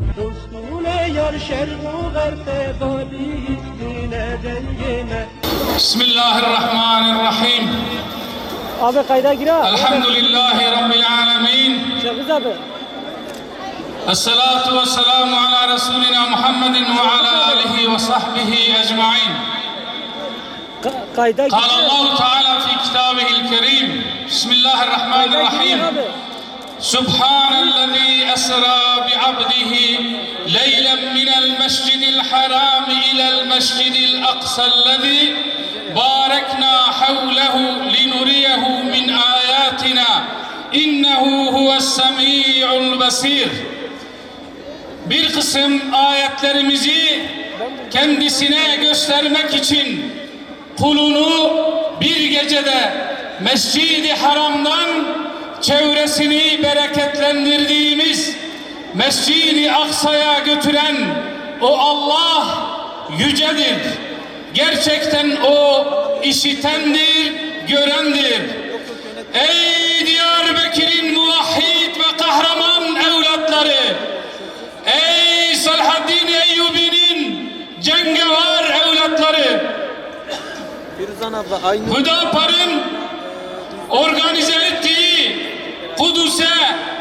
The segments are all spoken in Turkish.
Dostune yar şerru garfe babi ismine dengeme. Bismillahirrahmanirrahim. Abi kayda gir ha. Elhamdülillahi Rabbil alemin. Şevkız abi. Esselatu ve selamu ala Resulina Muhammedin ve ala alihi ve sahbihi ecmain. Kayda gir. Kâle Allahu Teala fi kitabihil kerim. Bismillahirrahmanirrahim. Subhanellezî esrâ bi'abdihi leylen minel mescidil haram ilel mescidil aksellezî bâreknâ havlehu linuriyehu min âyâtina innehu huves-semî'ul besîr. Bir kısım ayetlerimizi kendisine göstermek için kulunu bir gecede Mescid-i Haram'dan çevresini bereketlendirdiğimiz Mescid-i Aksa'ya götüren o Allah yücedir. Gerçekten o işitendir, görendir. Ey Diyarbakır'ın muvahhid ve kahraman evlatları! Ey Selahaddin Eyyubi'nin cengavar evlatları! Hüdapar'ın organize ettiği Kudüs'e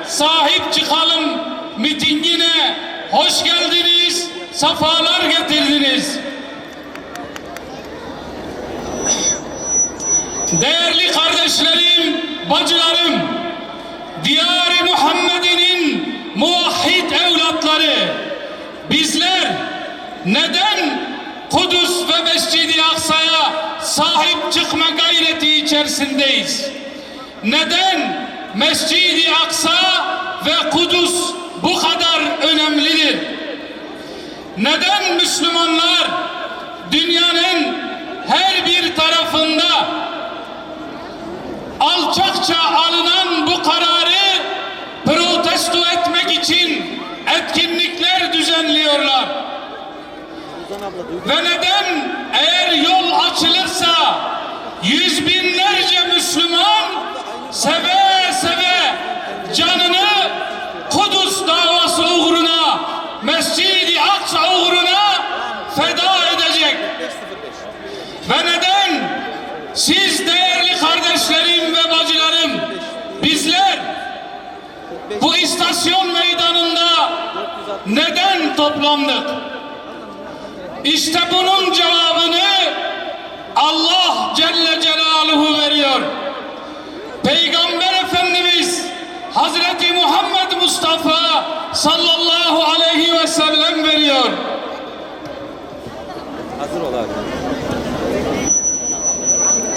sahip çıkalım mitingine hoş geldiniz, sefalar getirdiniz. Değerli kardeşlerim, bacılarım, Diyar-ı Muhammed'in muvahhid evlatları, bizler neden Kudüs ve Mescid-i Aksa'ya sahip çıkma gayreti içerisindeyiz? Neden Mescid-i Aksa ve Kudüs bu kadar önemlidir? Neden Müslümanlar dünyanın her bir tarafında alçakça alınan bu kararı protesto etmek için etkinlikler düzenliyorlar? Ve neden eğer yol açılırsa yüz binlerce Müslüman seve seve canını Kudüs davası uğruna, Mescid-i Aksa uğruna feda edecek? Ve neden siz değerli kardeşlerim ve bacılarım, bizler bu istasyon meydanında neden toplandık? İşte bunun cevabını Allah Celle Celaluhu veriyor. Peygamber Efendimiz Hazreti Muhammed Mustafa sallallahu aleyhi ve sellem veriyor. Hazır ol abi.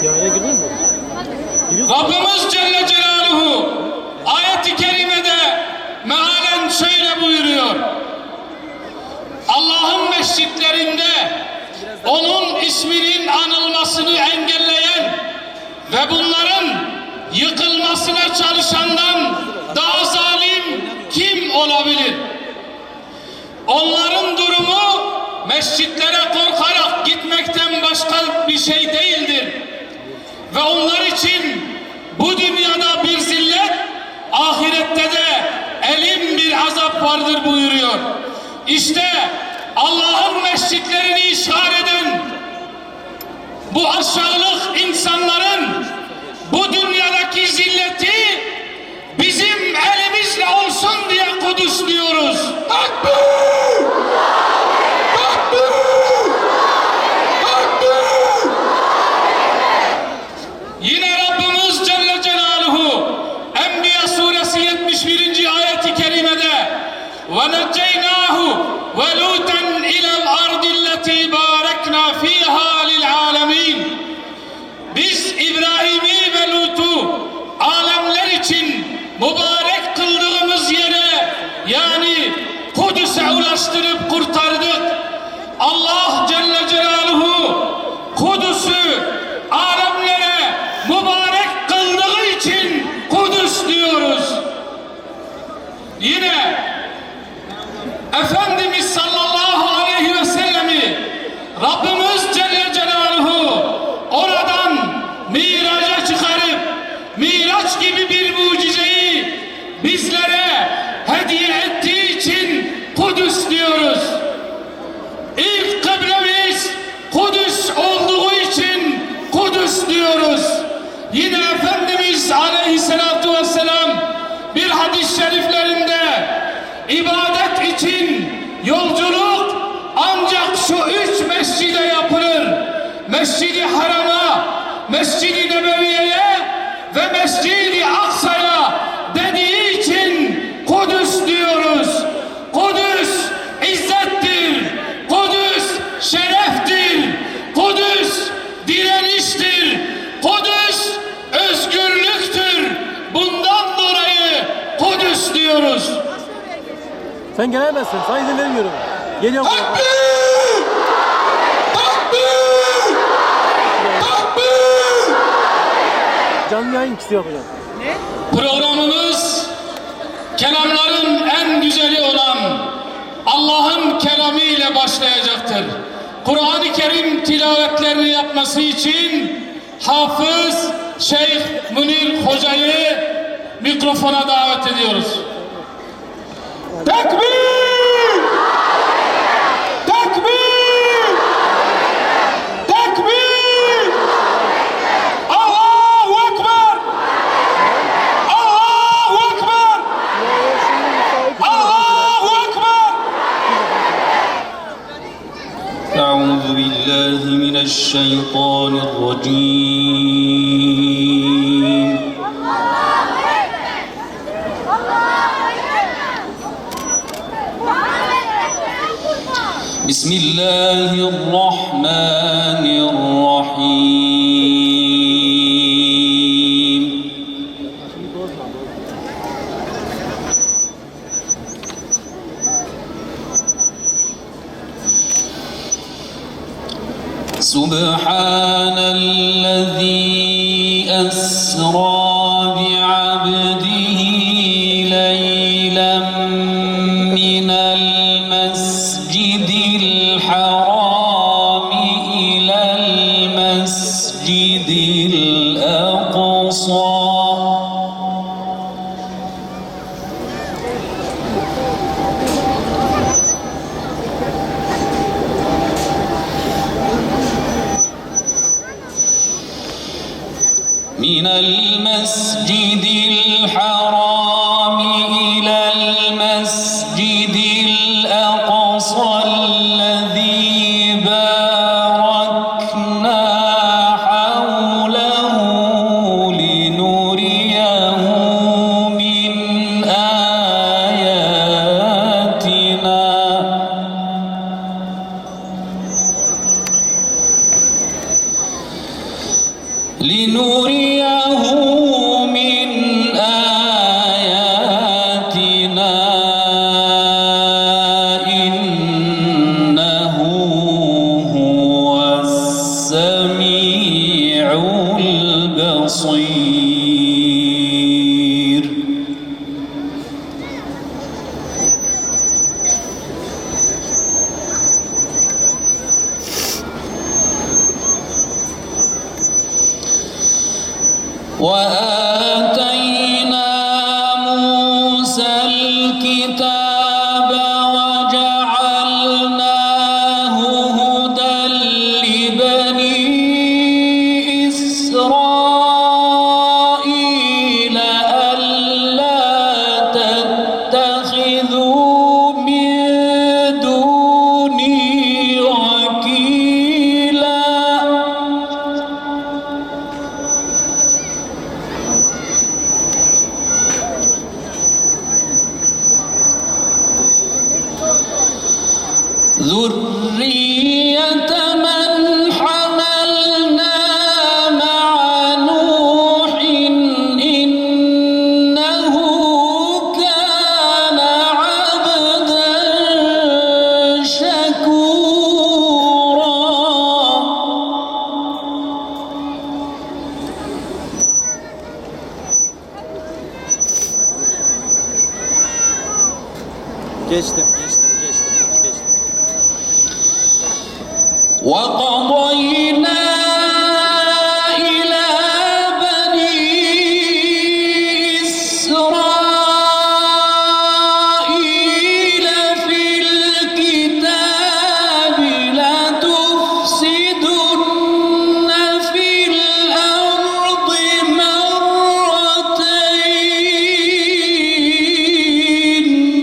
Yaya girdin mi? Rabbimiz Celle Celaluhu ayet-i kerimede mealen şöyle buyuruyor. Allah'ın mescitlerinde onun isminin anılmasını engelleyen ve bunların yıkılmasına çalışandan daha zalim kim olabilir? Onların durumu mescitlere korkarak gitmekten başka bir şey değildir. Ve onlar için bu dünyada bir zillet, ahirette de elin bir azap vardır buyuruyor. İşte Allah'ın mescitlerini işgal eden bu aşağılık insanların bu dünyadaki zilleti bizim elimizle olsun diye Kudüs diyoruz. Takbir! Takbir! Takbir! Yine Rabbimiz Celle Celaluhu Enbiya suresi 71. ayet-i kerimede وَنَجَّيْنَاهُ وَلُوتًا إِلَى الْأَرْضِ الَّتِي بَارَكْنَا فِيهَا لِلْعَالَمِينَ. Biz İbrahim'i ve Lut'u alemler için mübarek kıldığımız yere, yani Kudüs'e ulaştırıp kurtardık. Allah Celle Celaluhu Kudüs'ü alemlere mübarek kıldığı için Kudüs diyoruz. Yine Efendimiz sallallahu aleyhi ve sellemi Rabbimiz Celle Celaluhu oradan miraca çıkarıp Miraç gibi bir mucizeyi bizlere hediye ettiği için Kudüs için yolculuk ancak şu 3 mescide yapılır. Mescid-i Haram'a, Mescid-i Nebeviye'ye ve Mescid-i Aksa'ya dediği için Kudüs diyoruz. Kudüs izzettir. Kudüs şereftir. Kudüs direniştir. Kudüs özgürlüktür. Bundan dolayı Kudüs diyoruz. Sen gelemezsin. Sana izin vermiyorum. Geliyorum. Takbir! Takbir! Takbir! Canlı yayın ikisi yapacağım. Programımız kelamların en güzeli olan Allah'ın kelamı ile başlayacaktır. Kur'an-ı Kerim tilavetlerini yapması için Hafız Şeyh Münir Hoca'yı mikrofona davet ediyoruz. Tekbir! Tekbir! Tekbir! Allahu Ekber! Allahu Ekber! Allahu Ekber! أعوذ بالله من الشيطان الرجيم بسم الله الرحمن الرحيم سبحان الذي أسرى بعبده ليلا من المسجد الحرام إلى المسجد الأقصى من المسجد الحرام إلى المسجد الأقصى الذي باركنا حوله لنريه من آياتنا لنريه من آياتنا إنه هو السميع البصير وآتينا موسى الكتاب وجعلناه هدى لبني إسرائيل ألا تتخذوا من دوني وكيلا ذرية من حملنا مع نوح إنه كان عبدا شكورا Geçtim. وقضينا إلى بني إسرائيل في الكتاب لتفسدن في الأرض مرتين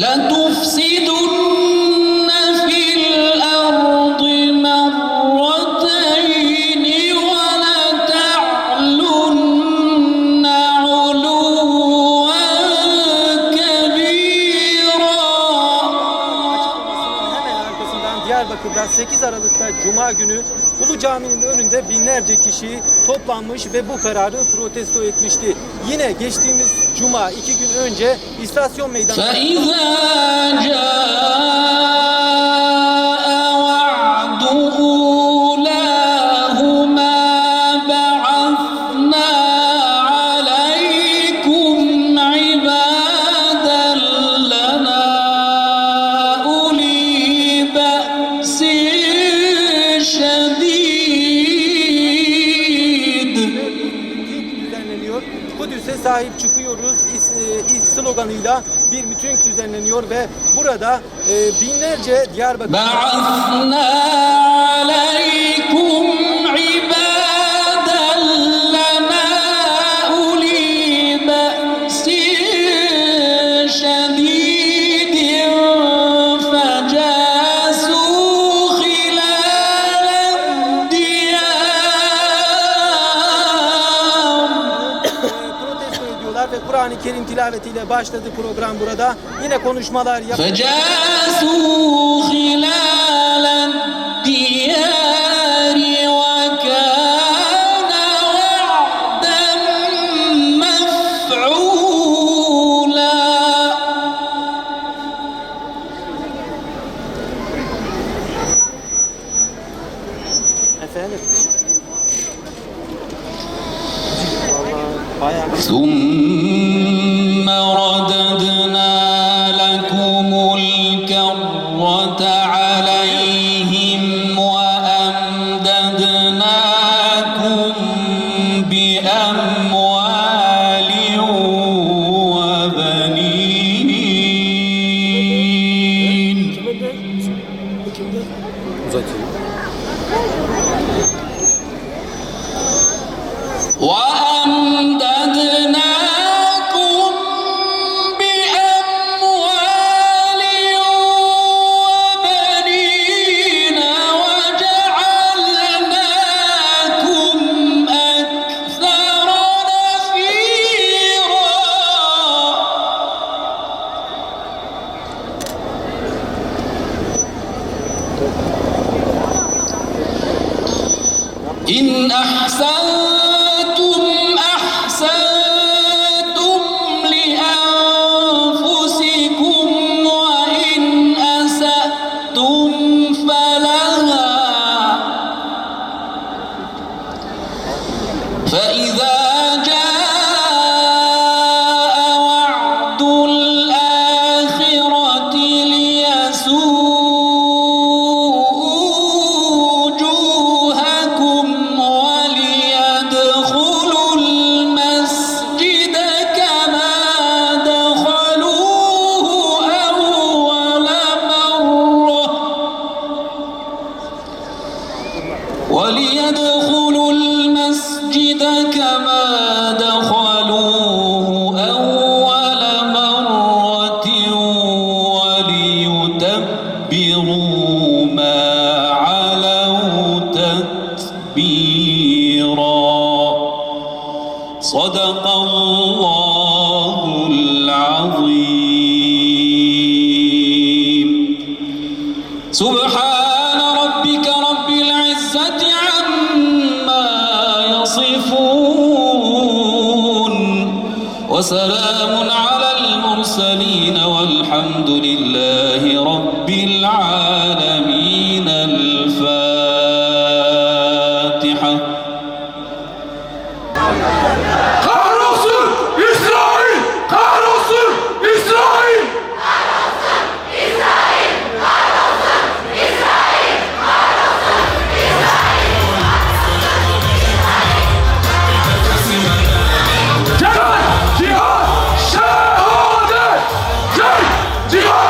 لتفسدن في الأرض مرتين ولتعلن علوا كبيرا. Hemen arkasından Diyarbakır'da 8 Aralık'ta Cuma günü Ulu Cami'nin önünde binlerce kişi toplanmış ve bu kararı protesto etmişti. Yine geçtiğimiz Cuma 2 gün önce istasyon meydanında فإذا جاء وعد أولاهما بعثنا عليكم عبادا لنا أولي بأس شديد. düzenleniyor. Kudüs'e sahip çıkıyoruz sloganıyla bir miting düzenleniyor ve burada binlerce Diyarbakır بعثنا عليكم عبادا لنا أولي بأس شديد فجاسوا خلال الديار. protesto ediyorlar ve Kur'an-ı Kerim tilavetiyle başladı program burada. Yine konuşmalar yapılıyor. فجاسوا خلال الديار وكان وعدا مفعولا. Efendim. Vallahi bayağı ثم رددنا لكم الكرة عليهم وأمددناكم بأموال وبنين. uzatıyor. وأمددناكم بأموال وبنين وجعلناكم أكثر نفيرا. إن أحسنتم أحسنتم لأنفسكم وإن أسأتم فلها. فإذا جاء وعد الآخرة ليسوءوا وجوهكم وليدخلوا المسجد كما دخلوه أول مرة وليدخلوا المسجد كما دخلوه أول مرة وليتبروا ما علوا تتبيرا. صدق الله العظيم. سبحان ربك رب العزة عما يصفون وسلام على المرسلين والحمد لله رب العالمين. الفاتحة. Kahrolsun İsrail! Kahrolsun İsrail! Cihad! Cihad! Şehadet! Cihad!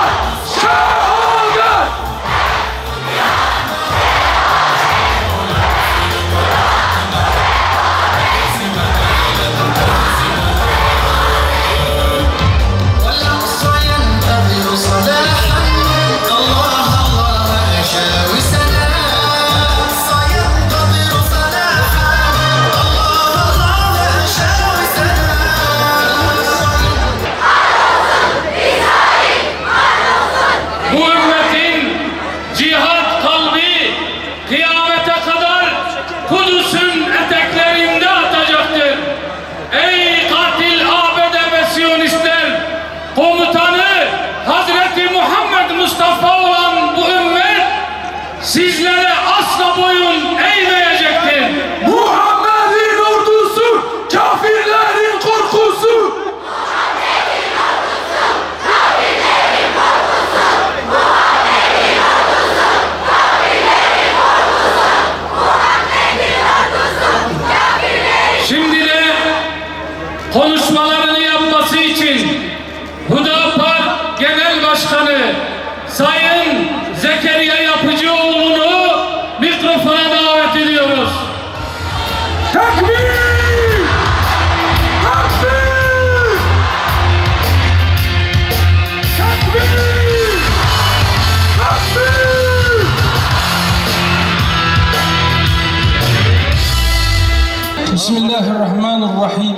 Bismillahirrahmanirrahim.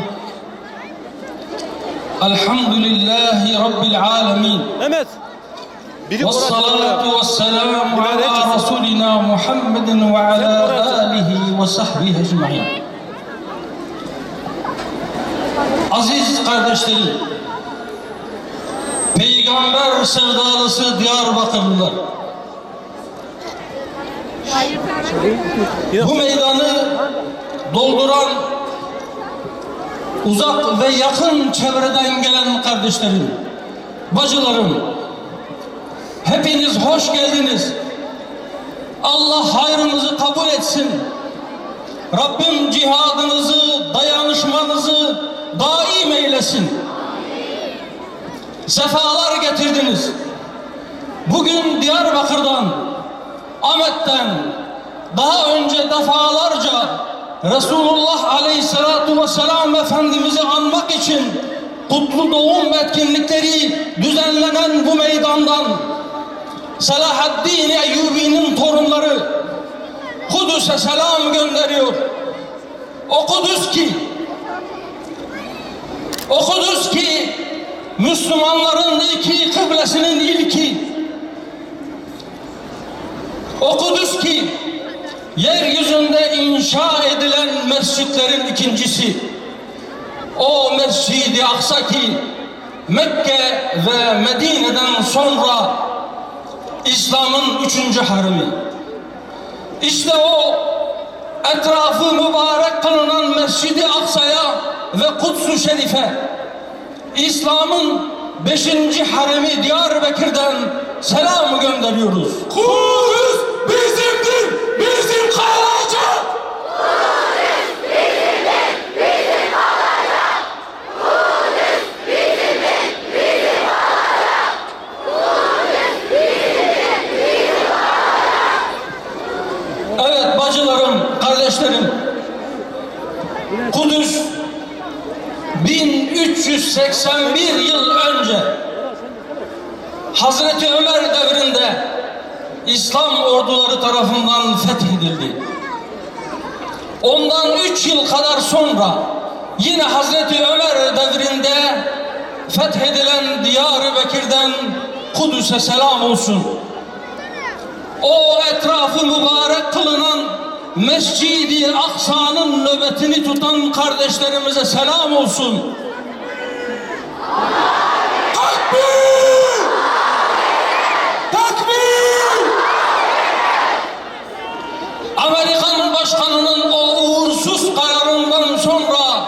Elhamdülillahi Rabbil alemin. Mehmet. Biri Vessalatu vesselamu ala Resulina Muhammedin ve ala alihi ve sahbihi ecmaîn. Aziz kardeşlerim, Peygamber sevdalısı Diyarbakırlılar, bu meydanı dolduran uzak ve yakın çevreden gelen kardeşlerim, bacılarım, hepiniz hoş geldiniz. Allah hayrınızı kabul etsin. Rabbim cihadınızı, dayanışmanızı daim eylesin. Sefalar getirdiniz. Bugün Diyarbakır'dan, Ahmet'ten, daha önce defalarca Resulullah Aleyhisselatu Vesselam Efendimiz'i anmak için kutlu doğum etkinlikleri düzenlenen bu meydandan Selahaddin Eyyubi'nin torunları Kudüs'e selam gönderiyor. O Kudüs ki Müslümanların iki kıblesinin ilki. O Kudüs ki yeryüzünde inşa edilen mescitlerin ikincisi. O Mescid-i Aksa ki Mekke ve Medine'den sonra İslam'ın üçüncü haremi. İşte o etrafı mübarek kılınan Mescid-i Aksa'ya ve Kuds-u Şerif'e İslam'ın 5. haremi Diyarbakır'dan selam gönderiyoruz. Kudüs bizimdir, bizim kalacak. Kudüs bizimdir, bizim kalacak. Kudüs bizimdir, bizim kalacak. Kudüs bizimdir, bizim kalacak. Evet bacılarım, kardeşlerim, Kudüs 1381 yıl önce Hazreti Ömer devrinde İslam orduları tarafından fethedildi. Ondan 3 yıl kadar sonra yine Hazreti Ömer devrinde fethedilen Diyarbakır'dan Kudüs'e selam olsun. O etrafı mübarek kılınan Mescid-i Aksa'nın nöbetini tutan kardeşlerimize selam olsun. Takbir! Takbir! Amerikan başkanının o uğursuz kararından sonra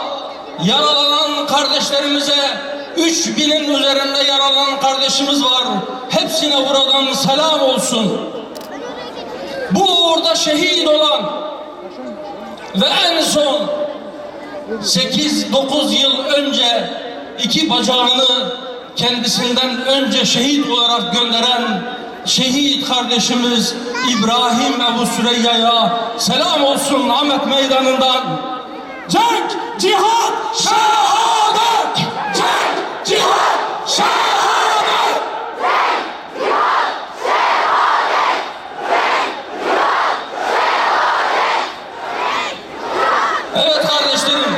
yaralanan kardeşlerimize 3000'in üzerinde yaralanan kardeşimiz var. Hepsine buradan selam olsun. Bu uğurda şehit olan ve en son 8-9 yıl önce 2 bacağını kendisinden önce şehit olarak gönderen şehit kardeşimiz İbrahim Ebu Süreyya'ya selam olsun Ahmet Meydanı'ndan. Cenk, cihat, şehadet! Cenk, cihat, şehadet! Evet kardeşlerim,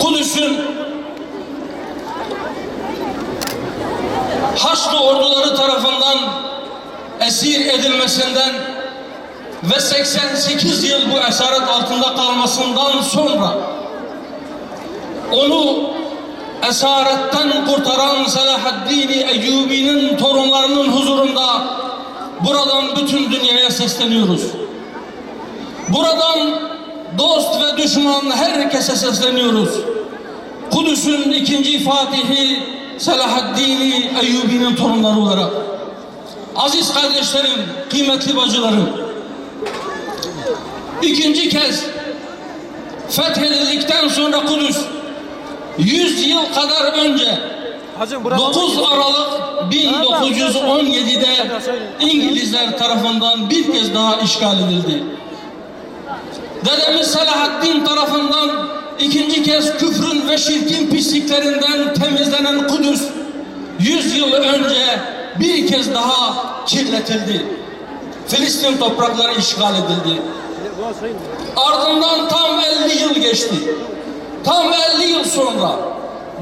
Kudüs'ün Haçlı orduları tarafından esir edilmesinden ve 88 yıl bu esaret altında kalmasından sonra onu esaretten kurtaran Selahaddin Eyyubi'nin torunlarının huzurunda buradan bütün dünyaya sesleniyoruz. Buradan dost ve düşman herkese sesleniyoruz. Kudüs'ün ikinci Fatihi Selahaddin Eyyubi'nin torunları olarak. Aziz kardeşlerim, kıymetli bacılarım, ikinci kez fethedildikten sonra Kudüs 100 yıl kadar önce Hacım, 9 Aralık 1917'de İngilizler tarafından bir kez daha işgal edildi. Dedemiz Selahaddin tarafından ikinci kez küfrün ve şirkin pisliklerinden temizlenen Kudüs 100 yıl önce bir kez daha kirletildi. Filistin toprakları işgal edildi. Ardından tam 50 yıl geçti. Tam 50 yıl sonra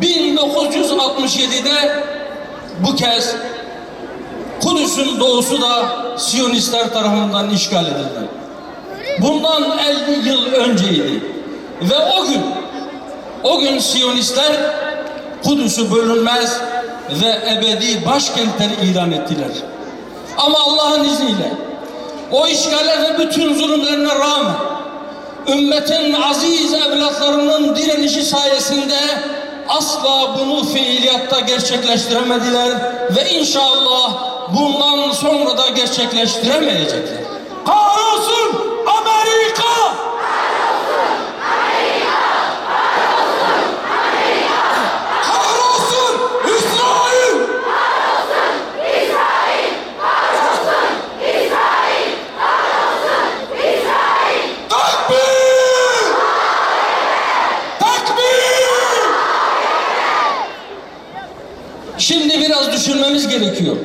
1967'de bu kez Kudüs'ün doğusu da Siyonistler tarafından işgal edildi. Bundan 50 yıl önceydi. Ve o gün Siyonistler Kudüs'ü bölünmez ve ebedi başkentleri ilan ettiler. Ama Allah'ın izniyle o işgale ve bütün zulümlerine rağmen ümmetin aziz evlatlarının direnişi sayesinde asla bunu fiiliyatta gerçekleştiremediler ve inşallah bundan sonra da gerçekleştiremeyecekler. Kahrolsun Amerika! Kahrolsun İsrail! Takbir! Takbir! Şimdi biraz düşünmemiz gerekiyor.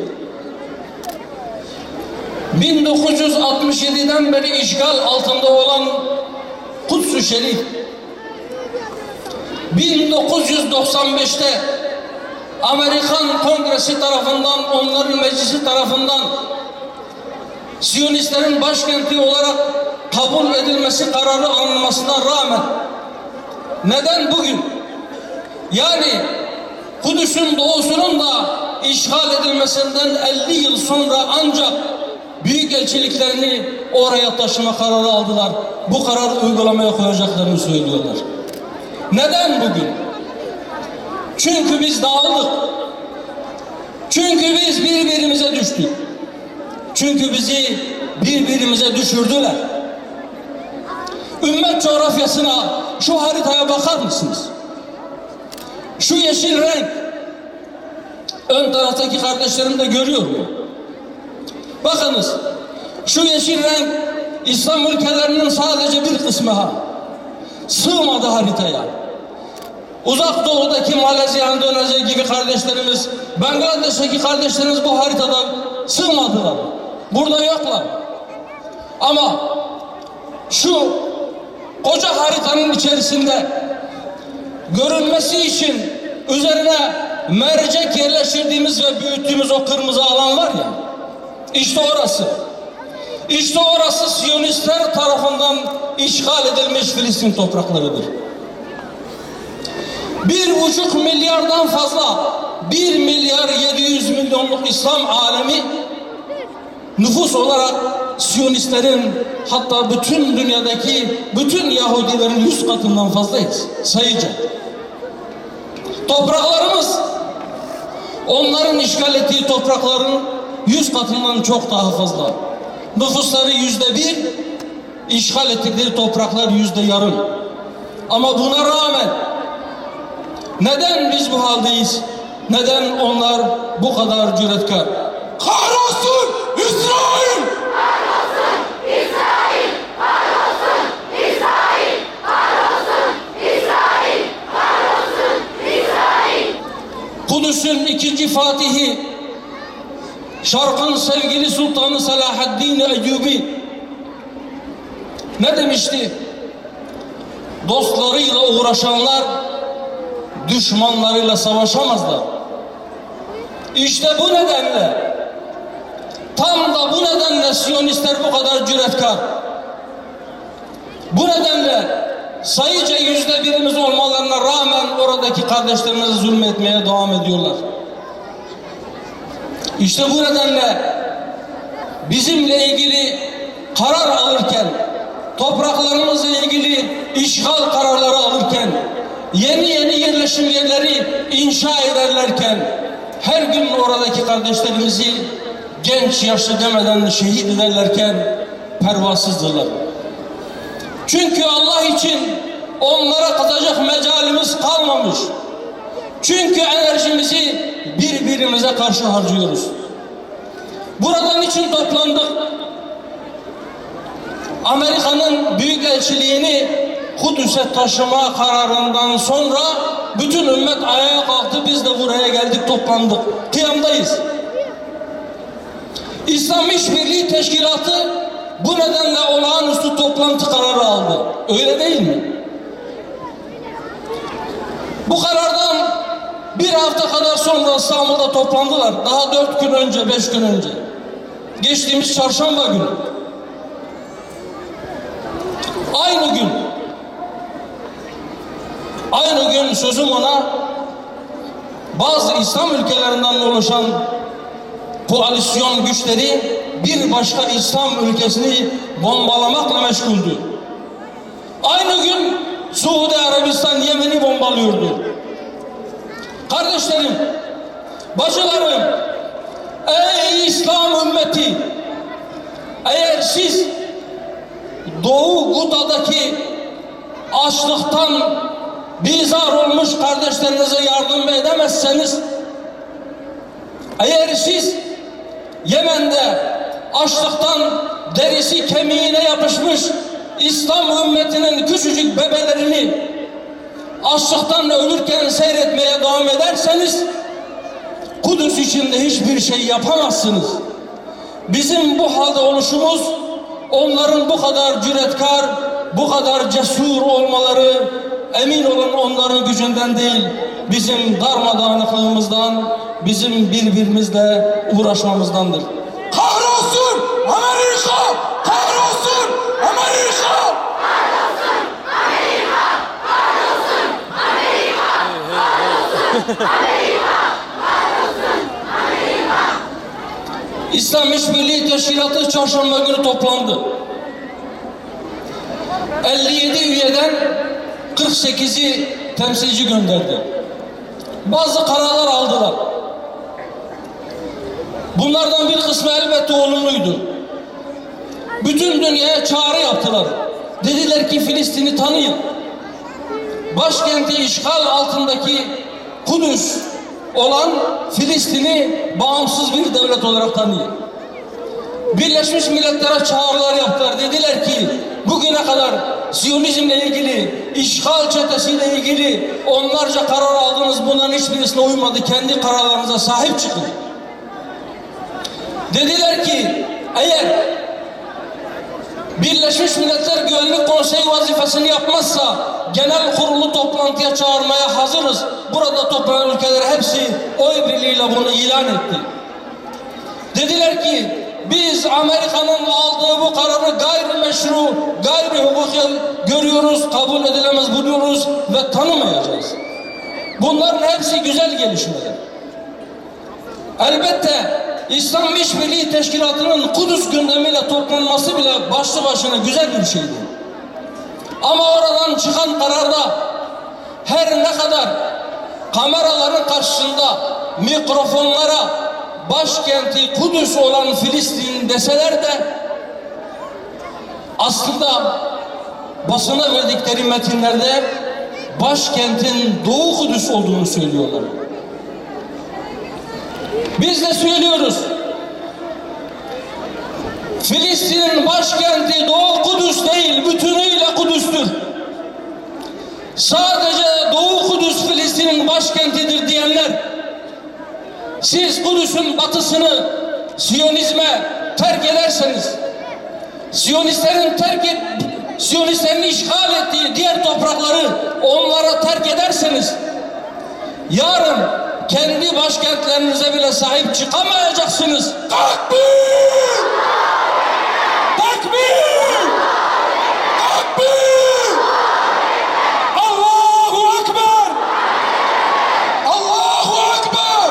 1967'den beri işgal altında olan Kuds-ı Şerif 1995'te Amerikan Kongresi tarafından, onların meclisi tarafından Siyonistlerin başkenti olarak kabul edilmesi kararı alınmasına rağmen neden bugün, yani Kudüs'ün doğusunun da işgal edilmesinden 50 yıl sonra ancak büyükelçiliklerini oraya taşıma kararı aldılar. Bu kararı uygulamaya koyacaklarını söylüyorlar. Neden bugün? Çünkü biz dağıldık. Çünkü biz birbirimize düştük. Çünkü bizi birbirimize düşürdüler. Ümmet coğrafyasına, şu haritaya bakar mısınız? Şu yeşil renk, ön taraftaki kardeşlerim de görüyor mu? Bakınız, şu yeşil renk İslam ülkelerinin sadece bir kısmı ha. Sığmadı haritaya. Uzak doğudaki Malezya, Endonezya gibi kardeşlerimiz, Bangladeş'teki kardeşlerimiz bu haritada sığmadılar. Burada yoklar. Ama şu koca haritanın içerisinde görünmesi için üzerine mercek yerleştirdiğimiz ve büyüttüğümüz o kırmızı alan var ya, işte orası. İşte orası Siyonistler tarafından işgal edilmiş Filistin topraklarıdır. 1,5 milyardan fazla, 1 milyar 700 milyonluk İslam alemi nüfus olarak Siyonistlerin, hatta bütün dünyadaki bütün Yahudilerin 100 katından fazlayız sayıca. Topraklarımız onların işgal ettiği toprakların 100 katından çok daha fazla. Nüfusları %1, işgal ettikleri topraklar %0. Ama buna rağmen neden biz bu haldeyiz? Neden onlar bu kadar cüretkar? Kahrolsun İsrail! Kahrolsun İsrail! Kahrolsun İsrail! Kahrolsun İsrail! Kahrolsun İsrail! Kudüs'ün ikinci Fatihi, Şark'ın sevgili Sultanı Selahaddin Eyyubi ne demişti? Dostlarıyla uğraşanlar düşmanlarıyla savaşamazlar. İşte bu nedenle, tam da bu nedenle Siyonistler bu kadar cüretkar. Bu nedenle sayıca %1'imiz olmalarına rağmen oradaki kardeşlerimize zulmetmeye devam ediyorlar. İşte bu nedenle bizimle ilgili karar alırken, topraklarımızla ilgili işgal kararları alırken, yeni yerleşim yerleri inşa ederlerken, her gün oradaki kardeşlerimizi genç yaşlı demeden şehit ederlerken pervasızdırlar. Çünkü Allah için onlara kızacak mecalimiz kalmamış. Çünkü enerjimizi birbirimize karşı harcıyoruz. Burada niçin toplandık? Amerika'nın büyükelçiliğini Kudüs'e taşıma kararından sonra bütün ümmet ayağa kalktı. Biz de buraya geldik, toplandık. Kıyamdayız. İslam İşbirliği Teşkilatı bu nedenle olağanüstü toplantı kararı aldı. Öyle değil mi? Bu karardan bir hafta kadar sonra İstanbul'da toplandılar. Daha 4 gün önce, 5 gün önce. Geçtiğimiz çarşamba günü. Aynı gün sözüm ona bazı İslam ülkelerinden oluşan koalisyon güçleri bir başka İslam ülkesini bombalamakla meşguldü. Aynı gün Suudi Arabistan Yemen'i bombalıyordu. Kardeşlerim, bacılarım, ey İslam ümmeti, eğer siz Doğu Guda'daki açlıktan bizar olmuş kardeşlerinize yardım edemezseniz, eğer siz Yemen'de açlıktan derisi kemiğine yapışmış İslam ümmetinin küçücük bebelerini açlıktan ölürken seyretmeye devam ederseniz, Kudüs içinde hiçbir şey yapamazsınız. Bizim bu halde oluşumuz, onların bu kadar cüretkar, bu kadar cesur olmaları, emin olun onların gücünden değil, bizim darmadağınıklığımızdan, bizim birbirimizle uğraşmamızdandır. Kahrolsun Amerika! Kahrolsun Amerika! Kahrolsun Amerika! Kahrolsun Amerika! Kahrolsun Amerika! Kahrolsun Amerika! İslam İşbirliği Teşkilatı çarşamba günü toplandı. 57 üyeden 48'i temsilci gönderdi. Bazı kararlar aldılar. Bunlardan bir kısmı elbette olumluydu. Bütün dünyaya çağrı yaptılar. Dediler ki Filistin'i tanıyın. Başkenti işgal altındaki Kudüs olan Filistin'i bağımsız bir devlet olarak tanıyın. Birleşmiş Milletler'e çağrılar yaptılar. Dediler ki bugüne kadar Siyonizmle ilgili, işgal çetesiyle ilgili onlarca karar aldınız. Bunların hiçbirisine uymadı. Kendi kararlarınıza sahip çıkın. Dediler ki eğer Birleşmiş Milletler Güvenlik Konseyi vazifesini yapmazsa genel kurulu toplantıya çağırmaya hazırız. Burada toplanan ülkeler hepsi oy birliğiyle bunu ilan etti. Dediler ki biz Amerika'nın aldığı bu kararı gayrimeşru, gayri hukuki görüyoruz, kabul edilemez buluyoruz ve tanımayacağız. Bunların hepsi güzel gelişmeler. Elbette İslam İşbirliği Teşkilatı'nın Kudüs gündemiyle toplanması bile başlı başına güzel bir şeydi. Ama oradan çıkan kararda her ne kadar kameraların karşısında mikrofonlara başkenti Kudüs olan Filistin deseler de aslında basına verdikleri metinlerde başkentin Doğu Kudüs olduğunu söylüyorlar. Biz de söylüyoruz. Filistin'in başkenti Doğu Kudüs değil, bütünüyle Kudüs'tür. Sadece Doğu Kudüs Filistin'in başkentidir diyenler, siz Kudüs'ün batısını Siyonizme terk ederseniz, Siyonistlerin işgal ettiği diğer toprakları onlara terk ederseniz, yarın kendi başkentlerinize bile sahip çıkamayacaksınız. Takbir! Takbir! Takbir! Allahu Ekber! Allahu Ekber!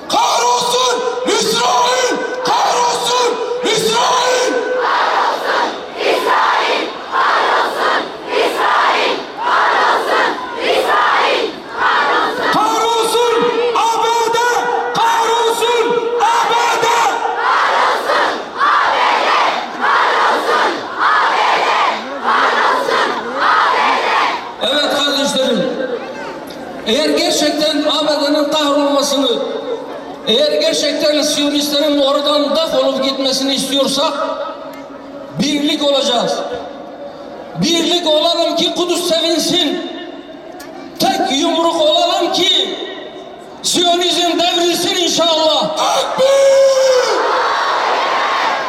Kahrolsun İsrail! Kahrolsun İsrail! Kahrolsun İsrail! Kahrolsun İsrail! Kahrolsun İsrail! Kahrolsun! Kahrolsun ABD! Kahrolsun ABD! Kahrolsun ABD! Eğer gerçekten Siyonistlerin oradan defolup gitmesini istiyorsak birlik olacağız. Birlik olalım ki Kudüs sevinsin. Tek yumruk olalım ki Siyonizm devrilsin inşallah. Takbir!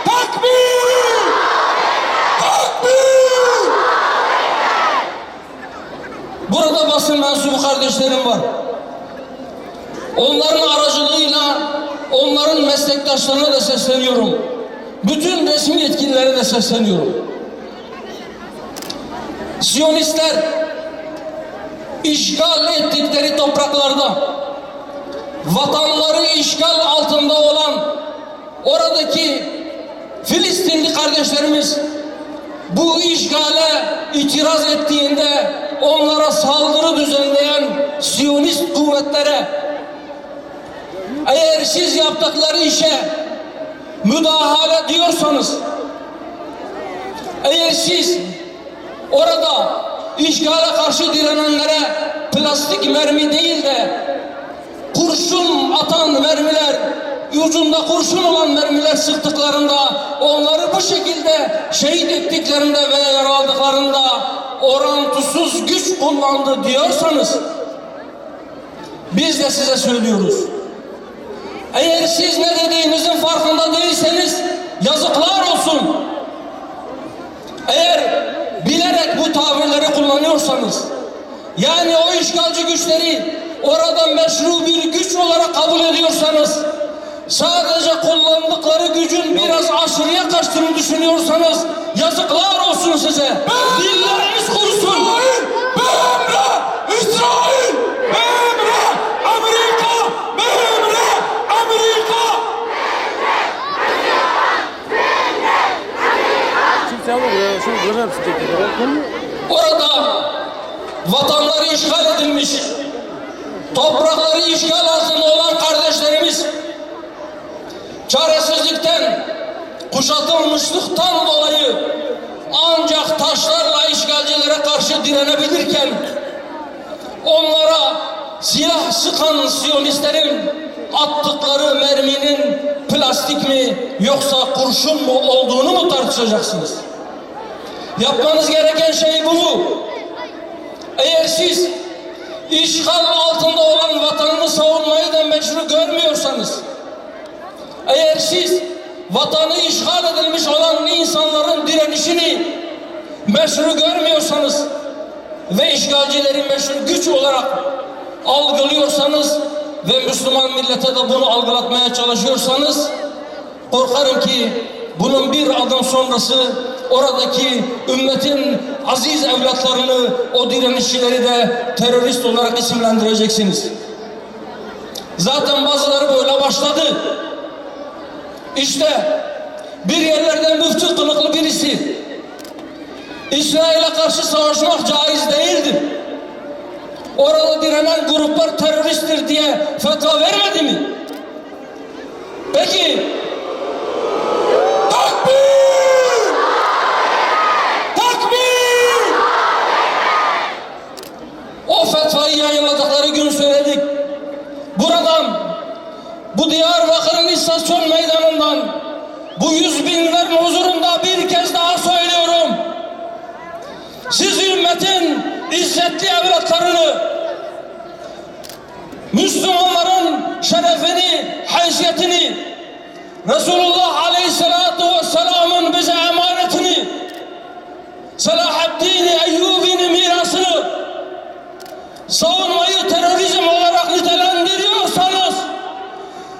Takbir! Takbir! Burada basın mensubu kardeşlerim var. Onların aracılığıyla onların meslektaşlarına da sesleniyorum. Bütün resmi yetkililere de sesleniyorum. Siyonistler işgal ettikleri topraklarda vatanları işgal altında olan oradaki Filistinli kardeşlerimiz bu işgale itiraz ettiğinde onlara saldırı düzenleyen Siyonist kuvvetlere eğer siz yaptıkları işe müdahale diyorsanız, eğer siz orada işgale karşı direnenlere plastik mermi değil de kurşun atan mermiler, ucunda kurşun olan mermiler sıktıklarında, onları bu şekilde şehit ettiklerinde veya yaraladıklarında orantısız güç kullandı diyorsanız, biz de size söylüyoruz. Eğer siz ne dediğinizin farkında değilseniz yazıklar olsun. Eğer bilerek bu tabirleri kullanıyorsanız, yani o işgalci güçleri orada meşru bir güç olarak kabul ediyorsanız, sadece kullandıkları gücün biraz aşırıya kaçtığını düşünüyorsanız yazıklar olsun size. Dilleriniz kurusun. Memre! İsrail! Memre! Amerika! Memre! Amerika! Orada vatanları işgal edilmiş, toprakları işgal altında olan kardeşlerimiz çaresizlikten, kuşatılmışlıktan dolayı ancak taşlarla işgalcilere karşı direnebilirken onlara silah sıkan Siyonistlerin attıkları merminin plastik mi yoksa kurşun mu olduğunu mu tartışacaksınız? Yapmanız gereken şey bu. Eğer siz işgal altında olan vatanını savunmayı da meşru görmüyorsanız, eğer siz vatanı işgal edilmiş olan insanların direnişini meşru görmüyorsanız ve işgalcileri meşru güç olarak algılıyorsanız ve Müslüman millete de bunu algılatmaya çalışıyorsanız, korkarım ki bunun bir adım sonrası oradaki ümmetin aziz evlatlarını, o direnişçileri de terörist olarak isimlendireceksiniz. Zaten bazıları böyle başladı. İşte bir yerlerden müftü kılıklı birisi İsrail'e karşı savaşmak caiz değildir, orada direnen gruplar teröristtir diye fetva vermedi mi? Peki Takbir! Takbir! o fetvayı yayınladıkları gün söyledik. Buradan, bu Diyarbakır'ın istasyon meydanından, bu yüz binlerin huzurunda bir kez daha söylüyorum. Siz ümmetin izzetli evlatlarını, Müslümanların şerefini, haysiyetini, Resulullah Aleyhisselatü Vesselam'ın bize emanetini, Selahaddin Eyyubi'nin mirasını savunmayı terörizm olarak nitelendiriyorsanız,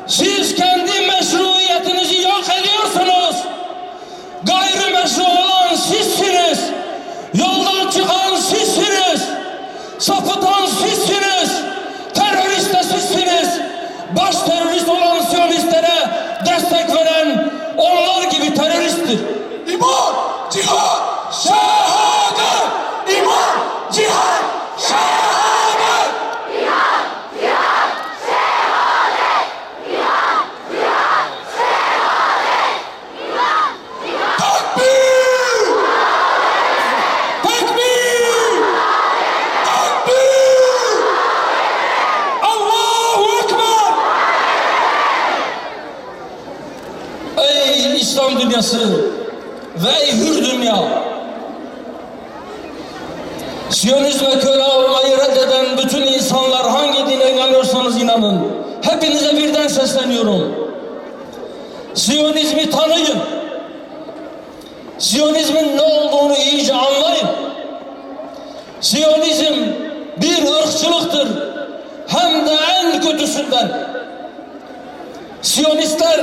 siz kendi meşruiyetinizi yok ediyorsunuz. Gayrimeşru olan sizsiniz. Yoldan çıkan sizsiniz. Sapıtan sizsiniz. Terörist de sizsiniz. Baş terörist olan Siyonistlere destek veren onlar gibi teröristtir. İman, cihat, şehadet! İman, cihat, şehadet! Takbir! ve ey hür dünya! Siyonizme köle olmayı reddeden bütün insanlar, hangi dine inanıyorsanız inanın, hepinize birden sesleniyorum. Siyonizmi tanıyın. Siyonizmin ne olduğunu iyice anlayın. Siyonizm bir ırkçılıktır. Hem de en kötüsünden. Siyonistler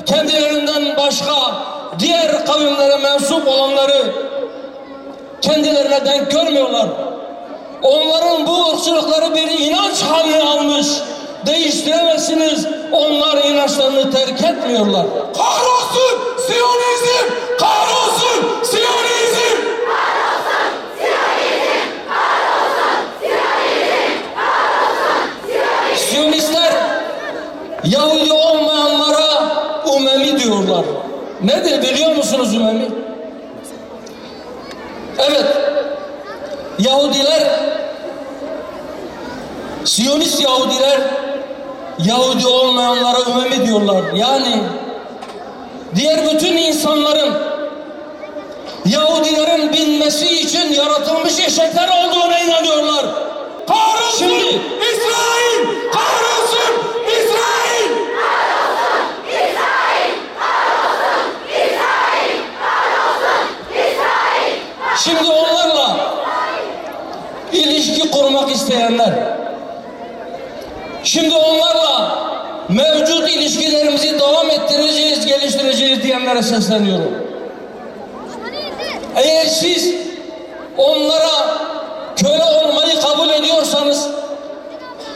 kendilerinden başka diğer kavimlere mensup olanları kendilerine denk görmüyorlar. Onların bu ırkçılıkları bir inanç haline almış. Değiştiremezsiniz. Onlar inançlarını terk etmiyorlar. Kahrolsun Siyonizm! Kahrolsun Siyonizm! Kahrolsun Siyonizm! Kahrolsun Siyonizm! Kahrolsun Siyonizm! Siyonistler Yahudi olmayanlara Umemi diyorlar. Nedir biliyor musunuz Umemi? Evet, Yahudiler, Siyonist Yahudiler Yahudi olmayanlara Umemi diyorlar. Yani diğer bütün insanların Yahudilerin binmesi için yaratılmış eşekler olduğuna inanıyorlar. Kahrolsun Şimdi İsrail! Kahrolsun İsrail! Kahrolsun İsrail! Kahrolsun İsrail! Kahrolsun İsrail! Şimdi onlarla ilişki kurmak isteyenler, şimdi onlarla mevcut ilişkilerimizi devam ettireceğiz, geliştireceğiz diyenlere sesleniyorum. Eğer siz onlara köle olmayı kabul ediyorsanız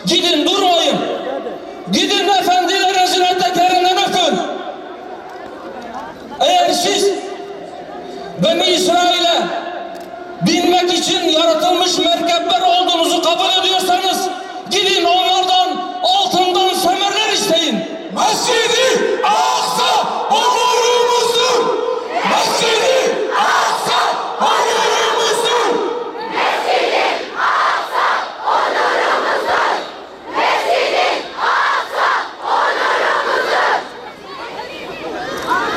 gidin, durmayın. Gidin efendilerinizin eteklerinden öpün. Eğer siz Beni İsrail'e binmek için yaratılmış merkepler olduğunuzu kabul ediyorsanız gidin onlardan altından semerler isteyin. Mescid-i Aksa onurumuzdur! Mescid-i Aksa onurumuzdur! Mescid-i Aksa onurumuzdur! Mescid-i Aksa onurumuzdur!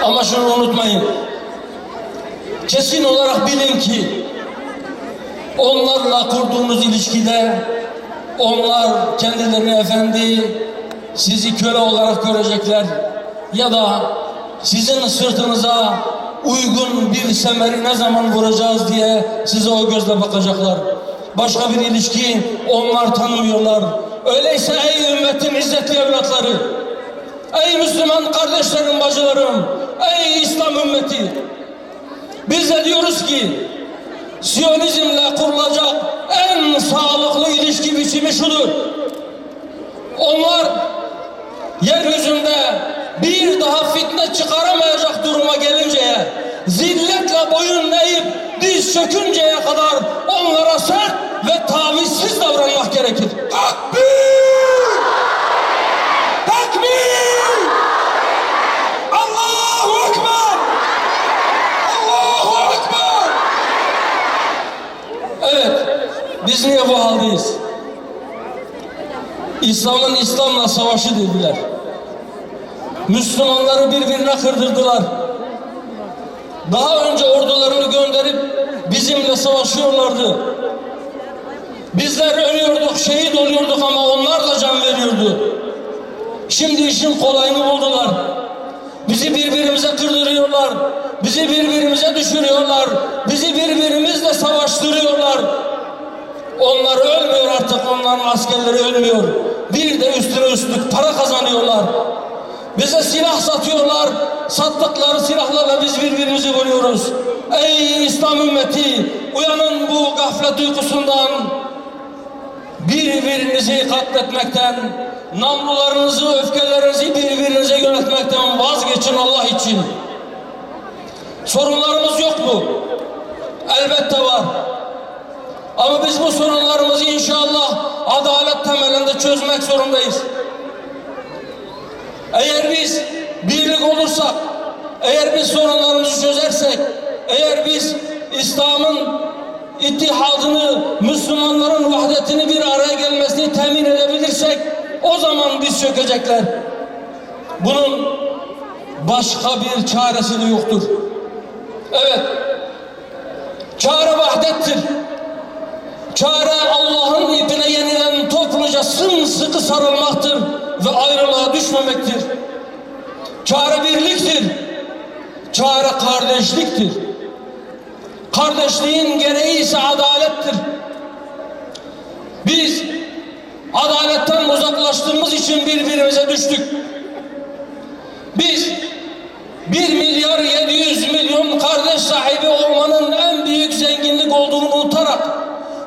Ama şunu unutmayın. Kesin olarak bilin ki onlarla kurduğunuz ilişkide onlar kendilerini efendi, sizi köle olarak görecekler ya da sizin sırtınıza uygun bir semeri ne zaman vuracağız diye size o gözle bakacaklar. Başka bir ilişki onlar tanımıyorlar. Öyleyse ey ümmetin izzetli evlatları, ey Müslüman kardeşlerim, bacılarım, ey İslam ümmeti, biz de diyoruz ki Siyonizmle kurulacak en sağlıklı ilişki biçimi şudur. Onlar yeryüzünde bir daha fitne çıkaramayacak duruma gelinceye, zilletle boyun eğip diz çökünceye kadar onlara sert ve tavizsiz davranmak gerekir. Takbir! Takbir! Allahu Ekber! Allahu Ekber! Evet, biz niye bu haldeyiz? İslam'ın İslam'la savaşı dediler. Müslümanları birbirine kırdırdılar. Daha önce ordularını gönderip bizimle savaşıyorlardı. Bizler ölüyorduk, şehit oluyorduk ama onlar da can veriyordu. Şimdi işin kolayını buldular. Bizi birbirimize kırdırıyorlar. Bizi birbirimize düşürüyorlar. Bizi birbirimizle savaştırıyorlar. Onlar ölmüyor artık, onların askerleri ölmüyor. Bir de üstüne üstlük para kazanıyorlar. Bize silah satıyorlar. Sattıkları silahlarla biz birbirimizi vuruyoruz. Ey İslam ümmeti, uyanın bu gaflet uykusundan. Birbirinizi katletmekten, namlularınızı, öfkelerinizi birbirinize yönetmekten vazgeçin Allah için. Sorunlarımız yok mu? Elbette var. Ama biz bu sorunlarımızı inşallah adalet temelinde çözmek zorundayız. Eğer biz birlik olursak, eğer biz sorunlarımızı çözersek, eğer biz İslam'ın ittihadını, Müslümanların vahdetini, bir araya gelmesini temin edebilirsek, o zaman biz çökecekler. Bunun başka bir çaresi de yoktur. Evet, çare vahdettir. Çare Allah'ın ipine yeniden topluca sımsıkı sarılmaktır ve ayrılığa düşmemektir. Çare birliktir. Çare kardeşliktir. Kardeşliğin gereği ise adalettir. Biz adaletten uzaklaştığımız için birbirimize düştük. Biz 1.700.000.000 kardeş sahibi olmanın en büyük zenginlik olduğunu unutarak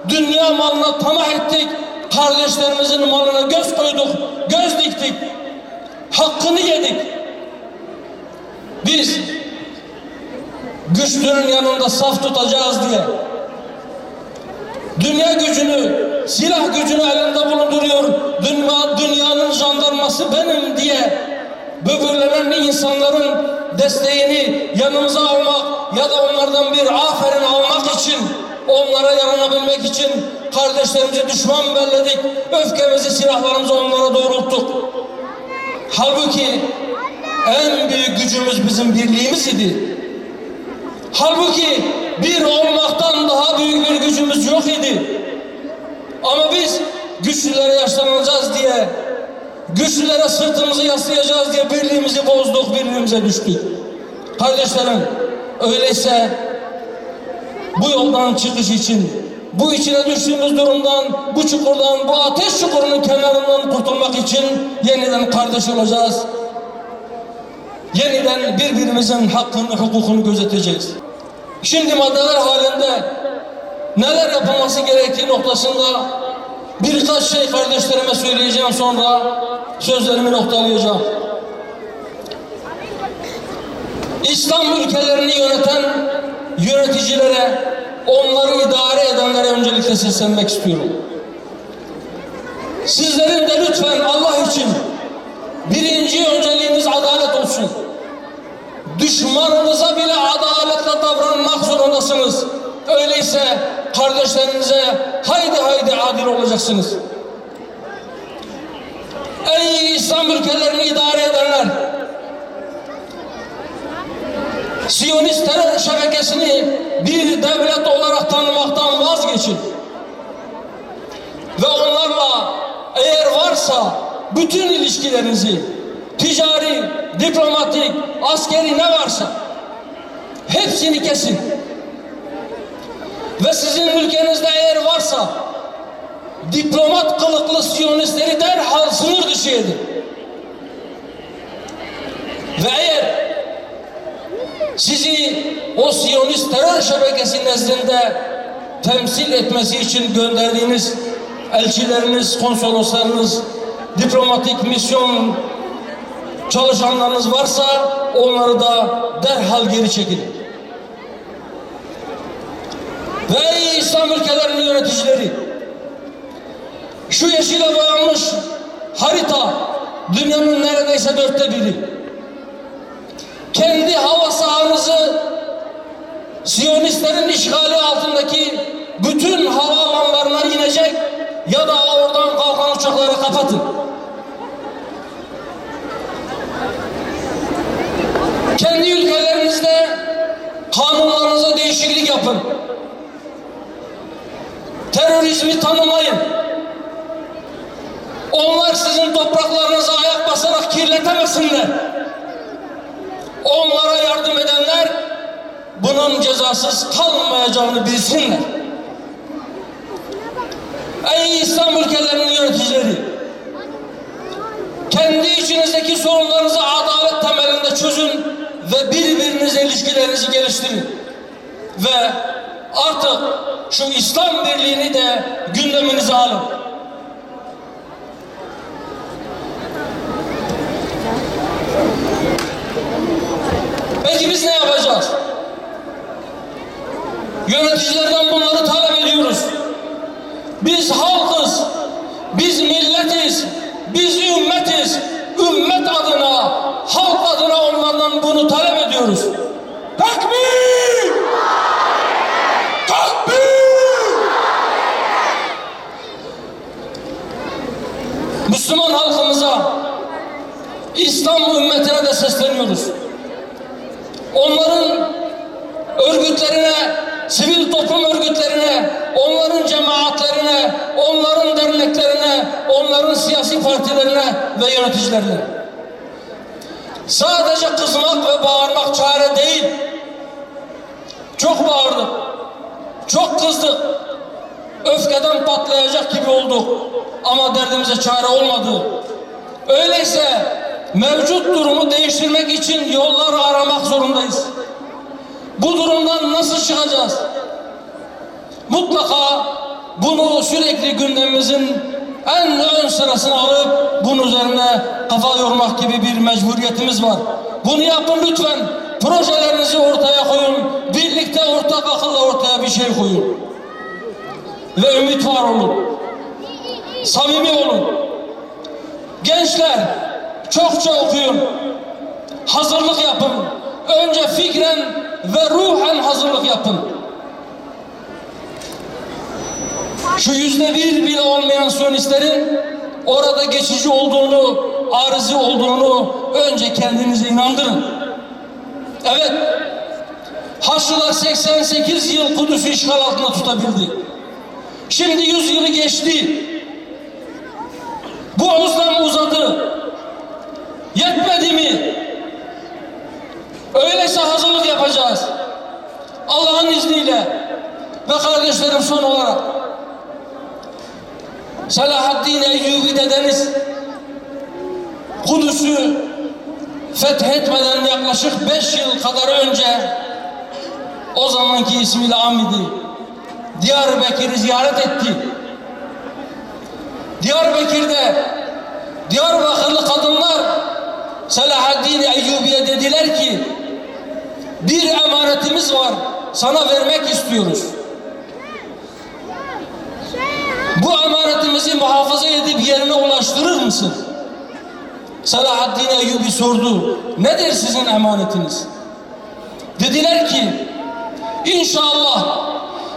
dünya malına tamah ettik, kardeşlerimizin malına göz koyduk, göz diktik, hakkını yedik. Biz güçlünün yanında saf tutacağız diye dünya gücünü, silah gücünü elinde bulunduruyor, dünyanın jandarması benim diye böbürlenen insanların desteğini yanımıza almak ya da onlardan bir aferin almak için, onlara yaranabilmek için kardeşlerimizi düşman belledik, öfkemizi, silahlarımızı onlara doğrulttuk. Halbuki en büyük gücümüz bizim birliğimiz idi. Halbuki bir olmaktan daha büyük bir gücümüz yok idi. Ama biz güçlülere yaşlanacağız diye, güçlülere sırtımızı yaslayacağız diye birliğimizi bozduk, birbirimize düştük. Kardeşlerim, öyleyse bu yoldan çıkış için, bu içine düştüğümüz durumdan, bu çukurdan, bu ateş çukurunun kenarından kurtulmak için yeniden kardeş olacağız. Yeniden birbirimizin hakkını, hukukunu gözeteceğiz. Şimdi maddeler halinde neler yapılması gerektiği noktasında birkaç şey kardeşlerime söyleyeceğim, sonra sözlerimi noktalayacağım. İslam ülkelerini yöneten yöneticilere, onları idare edenlere öncelikle seslenmek istiyorum. Sizlerin de lütfen Allah için birinci önceliğiniz adalet olsun. Düşmanınıza bile adaletle davranmak zorundasınız. Öyleyse kardeşlerinize haydi adil olacaksınız. Ey İslam ülkelerini idare edenler! Siyonist terör şebekesini bir devlet olarak tanımaktan vazgeçin. Ve onlarla eğer varsa bütün ilişkilerinizi, ticari, diplomatik, askeri ne varsa hepsini kesin. Ve sizin ülkenizde eğer varsa diplomat kılıklı Siyonistleri derhal sınır dışı edin. Ve eğer sizi o Siyonist terör şebekesi nezdinde temsil etmesi için gönderdiğiniz elçileriniz, konsoloslarınız, diplomatik misyon çalışanlarınız varsa onları da derhal geri çekin. Ve İslam ülkelerinin yöneticileri, şu yeşile boyanmış harita dünyanın neredeyse 1/4. Kendi hava sahanızı Siyonistlerin işgali altındaki bütün havaalanlarına inecek ya da oradan kalkan uçakları kapatın. Kendi ülkelerinizde kanunlarınıza değişiklik yapın. Terörizmi tanımayın. Onlar sizin topraklarınıza ayak basarak kirletemesinler. Onlara yardım edenler bunun cezasız kalmayacağını bilsinler. Ey İslam ülkelerinin yöneticileri! Kendi içinizdeki sorunlarınızı adalet temelinde çözün ve birbirinize ilişkilerinizi geliştirin. Ve artık şu İslam birliğini de gündeminize alın. Peki biz ne yapacağız? Yöneticilerden bunları talep ediyoruz. Biz halkız, biz milletiz, biz ümmetiz. Ümmet adına, halk adına onlardan bunu talep ediyoruz. Takbir! Takbir! Müslüman halkımıza, İslam ümmetine de sesleniyoruz. Onların sivil toplum örgütlerine, onların cemaatlerine, onların derneklerine, onların siyasi partilerine ve yöneticilerine. Sadece kızmak ve bağırmak çare değil. Çok bağırdık, çok kızdık, öfkeden patlayacak gibi olduk ama derdimize çare olmadı. Öyleyse mevcut durumu değiştirmek için yollar aramak zorundayız. Bu durumdan nasıl çıkacağız? Mutlaka bunu sürekli gündemimizin en ön sırasına alıp bunun üzerine kafa yormak gibi bir mecburiyetimiz var. Bunu yapın lütfen. Projelerinizi ortaya koyun. Birlikte ortak akılla ortaya bir şey koyun. Ve ümit var olun. Samimi olun. Gençler çokça okuyun. Hazırlık yapın. Önce fikren ve ruhen hazırlık yapın. Şu %1 bile olmayan Siyonistlerin orada geçici olduğunu, arızi olduğunu önce kendinize inandırın. Evet, Haçlılar 88 yıl Kudüs'ü işgal altında tutabildi. Şimdi 100 yılı geçti. Bu özlem uzadı. Yetmedi mi? Öyleyse hazırlık yapacağız. Allah'ın izniyle. Ve kardeşlerim, son olarak Selahaddin Eyyubi dedeniz Kudüs'ü fethetmeden yaklaşık 5 yıl kadar önce, o zamanki ismiyle Amid'i, Diyarbakır'ı ziyaret etti. Diyarbakır'da Diyarbakırlı kadınlar Selahaddin Eyyubi'ye dediler ki, bir emanetimiz var, sana vermek istiyoruz. Bu emanetimizi muhafaza edip yerine ulaştırır mısın? Selahaddin Eyyubi sordu. Nedir sizin emanetiniz? Dediler ki, İnşallah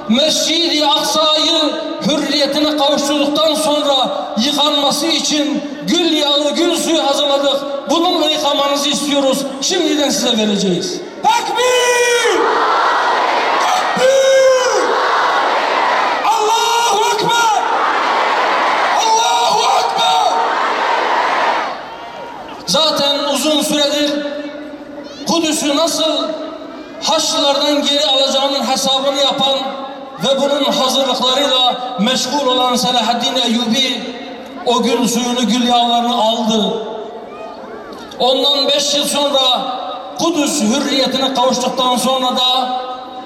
Mescid-i Aksa'yı hürriyetine kavuşturduktan sonra yıkanması için gül yağı, gül suyu hazırladık. Bununla yıkamanızı istiyoruz. Şimdiden size vereceğiz. Tekbir! Tekbir! Allahu Ekber! Allahu Ekber! Zaten uzun süredir Kudüs'ü nasıl Haçlılardan geri alacağının hesabını yapan ve bunun hazırlıklarıyla meşgul olan Selahaddin Eyyubi o gül suyunu, gül yağlarını aldı. Ondan 5 yıl sonra Kudüs hürriyetine kavuştuktan sonra da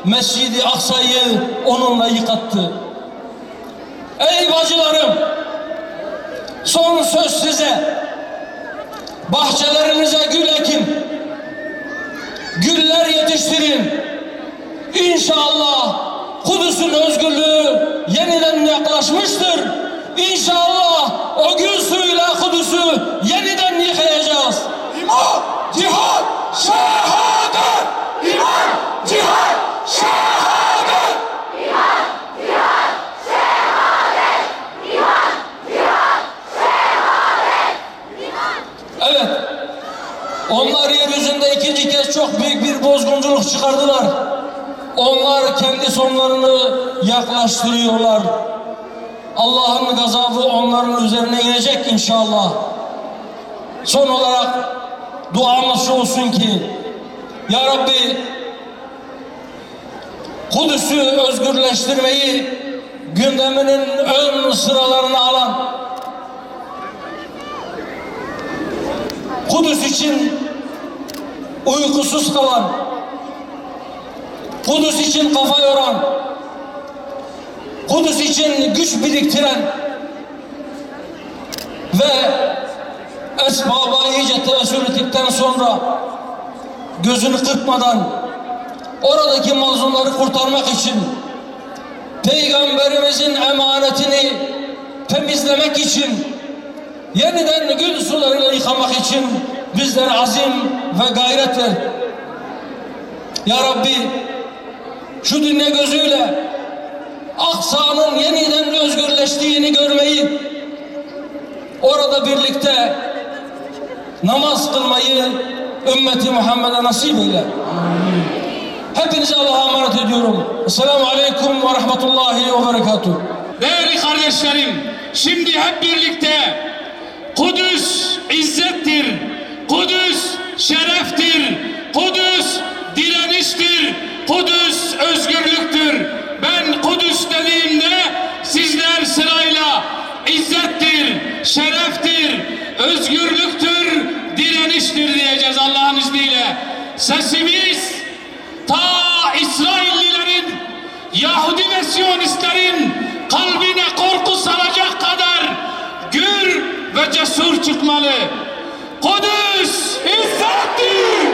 Mescid-i Aksa'yı onunla yıkattı. Ey bacılarım, son söz size. Bahçelerinize gül ekin, güller yetiştirin. İnşallah Kudüs'ün özgürlüğü yeniden yaklaşmıştır. İnşallah o gül suyuyla Kudüs'ü yeniden yıkayacağız. İman, cihat, şehadet! İman, cihat, şehadet! İman, cihat, şehadet. İman, cihat, şehadet. Evet, onlar yeryüzünde ikinci kez çok büyük bir bozgunculuk çıkardılar. Onlar kendi sonlarını yaklaştırıyorlar. Allah'ın gazabı onların üzerine inecek inşallah. Son olarak duamız şu olsun ki, Ya Rabbi, Kudüs'ü özgürleştirmeyi gündeminin ön sıralarına alan, Kudüs için uykusuz kalan, Kudüs için kafa yoran, Kudüs için güç biriktiren ve esbaba iyice tevessül ettikten sonra gözünü kırpmadan oradaki mazlumları kurtarmak için, Peygamberimizin emanetini temizlemek için, yeniden gül sularıyla yıkamak için bizlere azim ve gayret ver. Ya Rabbi, şu dünya gözüyle Aksa'nın yeniden özgürleştiğini görmeyi, orada birlikte namaz kılmayı ümmeti Muhammed'e nasip eyle. Hepinize Allah'a emanet ediyorum. Esselamu Aleyküm ve Rahmetullahi ve Berekatuhu. Değerli kardeşlerim, şimdi hep birlikte Kudüs izzettir, Kudüs şereftir, Kudüs direniştir, Kudüs özgürlüktür. Ben Kudüs dediğimde sizler sırayla izzettir, şereftir, özgürlüktür, direniştir diyeceğiz Allah'ın izniyle. Sesimiz ta İsraillilerin, Yahudi ve Siyonistlerin kalbine korku salacak kadar gür ve cesur çıkmalı. Kudüs izzettir,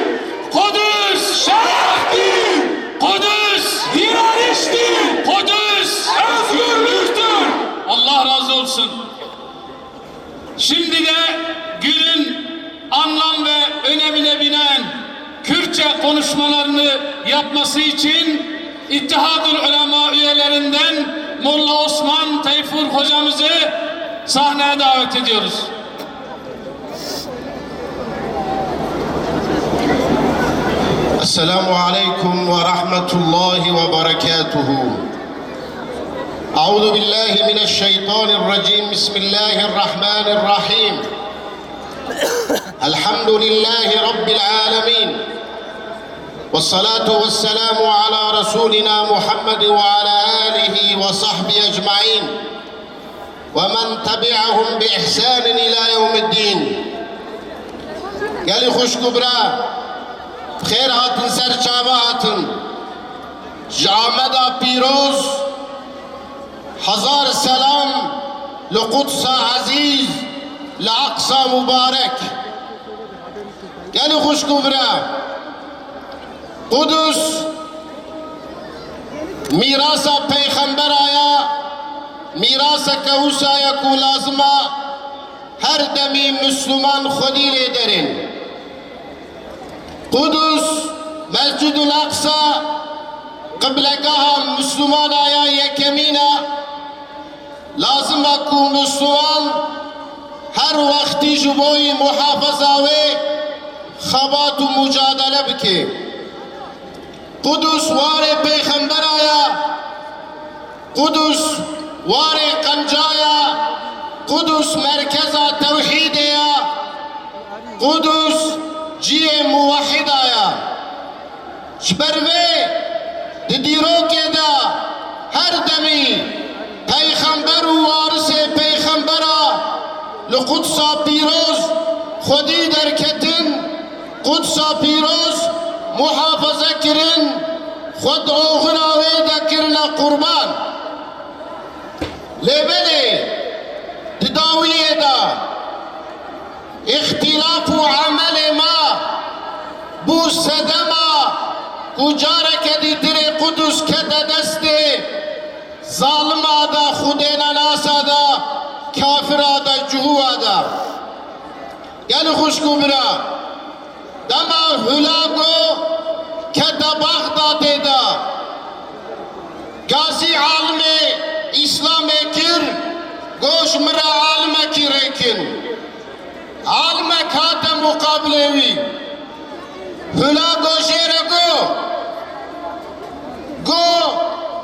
Kudüs şereftir, Kudüs direniştir, Kudüs özgürlüktür. Allah razı olsun. Şimdi de günün anlam ve önemine binaen Kürtçe konuşmalarını yapması için İttihad-ül Ulema üyelerinden Molla Osman Tayfur hocamızı sahneye davet ediyoruz. Esselamu Aleyküm ve Rahmetullahi ve Berekatuhu. Euzu billahi mineşşeytanirracim. Bismillahirrahmanirrahim. Elhamdülillahi Rabbil alemin. Vessalatu vesselamu ala Resulina Muhammed ve ala alihi ve sahbihi ecmaîn. Ve men tebi'ahum bi ihsanin ila yevmiddin. Geli hoş kubra. خیر هاتن سر چاوا هاتن جامدا پیروز هزار سلام لقدس عزیز لأقصى مبارک یعنی خوش کبرا قدس میراثا پیغمبر آیا میراثا کهوس آیا کو لازمه هر دمی مسلمان خودی لیدرین Kudüs, Mescid-ül Aksa, kıblegaha Müslüman aya yekemine, lazım ku Müslüman her vakti juboy muhafaza ve khabatu mücadele bike. Kudüs var peygamber aya, Kudüs var kancaya, Kudüs merkeza tevhid ya, Kudüs جیے موحد آیا شبروے دیرو کے دا ہر دمی پیغمبر وارث پیغمبرا لقدسا پیروز خودی درکتن قدسا پیروز محافظہ کرن خود اوغراوے دا کرنا قربان لیبلے تداویے دا اختلاف عمل ما بو صدما کجاره که دی تیره قدس که دسته ظالم آدا خودینا ناس آدا کافر آدا جهو آدا یعنی خوشکو برا دما هلاگو که دا بغداد دا گازی عالم اسلام کر گوش مرا عالم کی ریکن عالم کات مقابله وی هلا گوشیره گو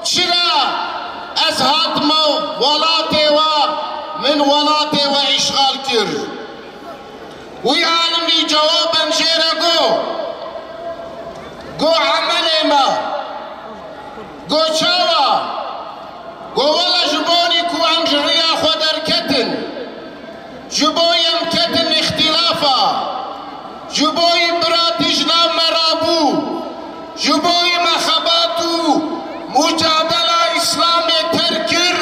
چرا از حاتم ولات و من ولات و اشغال کر وی عالمی جوابا شیره گو عمل ما گو چاوا گو ولا جبونی کو انجریا خودر کتن جبویم کتن اختلافا جبوی براتشنا مرابو جبوی مخباتو مجادله اسلام ترکر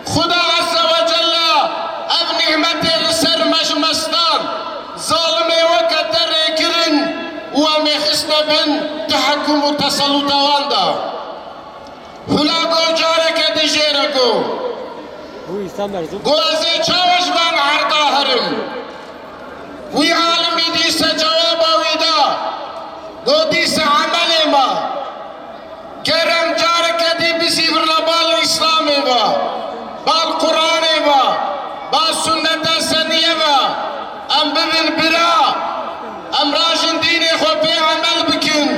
خدا عز و جل اب نعمت لسر مجمستان ظالم وقدر کرن و مخصن بن تحكم تسلط واندا هلا گو جارك دجيره گوزی چاوش من عرضا هرم وی عالمی دیسا جوابا ویدا گو دیسا عمل ما کرم جارک دی بسی ورلا بال اسلام با بال قرآن با بال سنت سنیه با ام ببن برا ام راشن دین خو پی عمل بکن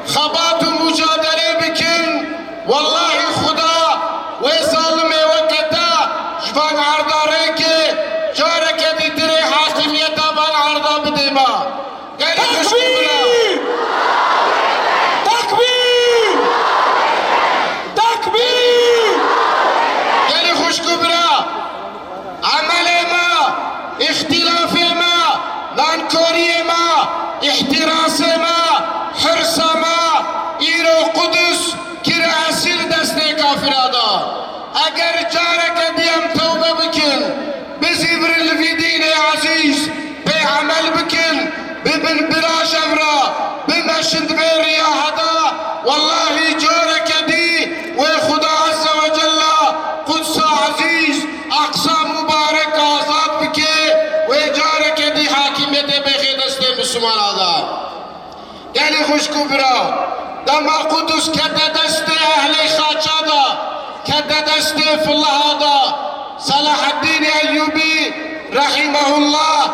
خبات خوشکو برا دما قدس کده دست اهل خاچادا کده دست فلهادا صلاح الدین ایوبی رحمه الله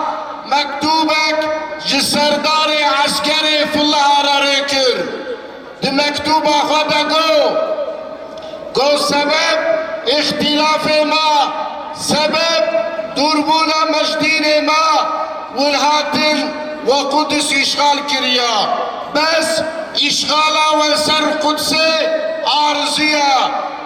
مکتوبک جسردار عسکر فلهارا رکر دی مکتوب خدا گو سبب اختلاف ما سبب دربونا مجدین ما والهاتن وقدس اشغال کریا بس اشغالا و سر قدس عارضیه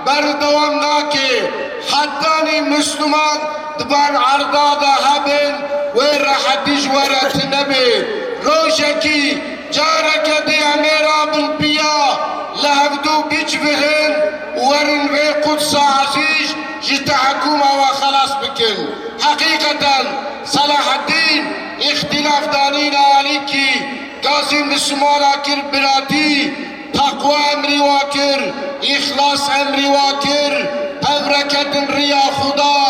بردوام ناکه حدانی مسلمان دبان عردادا هبن و راحتی جوارت نبی روشکی جارك دي اميرا بن بيا لهبدو بيجبهن ورن في قدس عزيز جت حكومة وخلاص بكن حقيقة صلاح الدين اختلاف دانينا عليكي قاسم اسمالا كر براتي تقوى امري واكر اخلاص امري واكر تبركة ريا خدا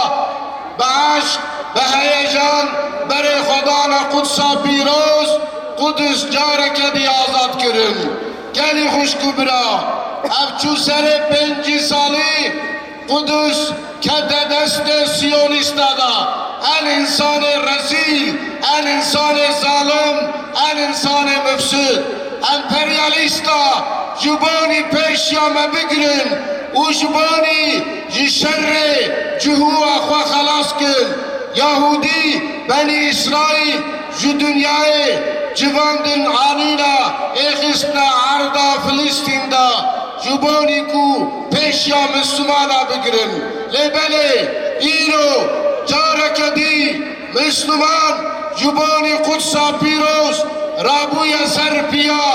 بعشق بهيجان بري خدانا قدسا بيروز قدس جارك دي آزاد کرن گلی خوشکو برا اب چو سر 5 سالی قدس کده دست سیونیستا دا الانسان رزیل الانسان ظالم الانسان مفسد امپریالیستا جبانی پیشیام بگرن و جبانی جشر جهو اخوا خلاص کن یهودی بنی اسرائیل جو دنیای جواندن آنینا اخسنا عردا فلسطین دا جبانی کو پیشیا مسلمانا بگرن لیبلی اینو جارک دی مسلمان جبانی قدسا پیروز رابوی سرپیا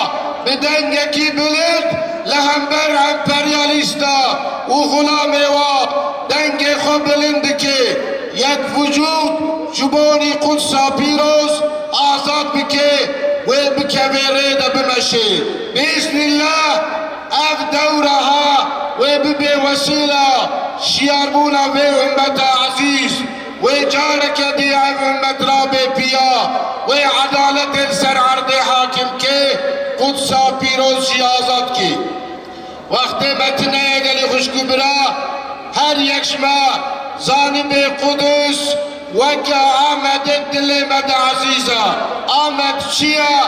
بدنگ کی بلد لهمبر امپریالیستا و غلامه و دنگ خو بلند که یک وجود جبانی قدسا پیروز آزاد بکه و بکه ویرده بمشه بإذن الله اف دورها و ببی وسیله شیاربونا و امت عزیز و جارک دی اف امت را بی پیا و عدالت سر عرض حاکم که قدسا پیروز شی آزاد کی وقت متنه گلی خوشکو برا هر یک شما زانب قدس وكا آمد الدل مد عزيزة آمد شيا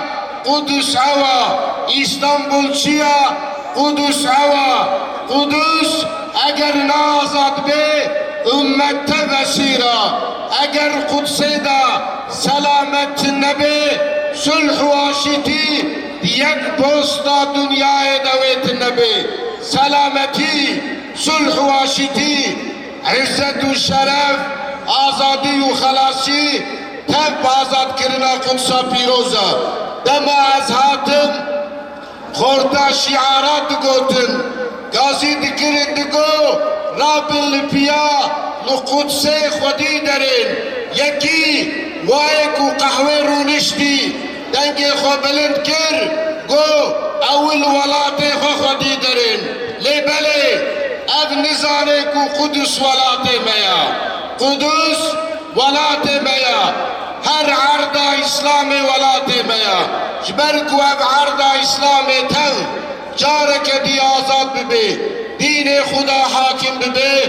قدس هوا إسطنبول شيا قدس هوا قدس اگر نازد به امت بسيرة اگر قدس دا سلامت نبي صلح واشتي یک بوستا دنیا دويت النبي سلامتي صلح واشتي عزت و شرف آزادی و خلاصی تب آزاد کرنا قدسا پیروزا دم از حاتم خورتا شعارات گوتن گازی دکرین دگو راب الپیا لقدس خودی درین یکی وایک و قهوه رو نشتی دنگ خو بلند کر گو اول ولات خو خودی درین لیبلی اب نزانه کو قدس ولات میا قدس ولات میا هر عرض اسلام ولات میا جبرکو اب عرض اسلام تو جارک دی آزاد ببی دین خدا حاکم ببی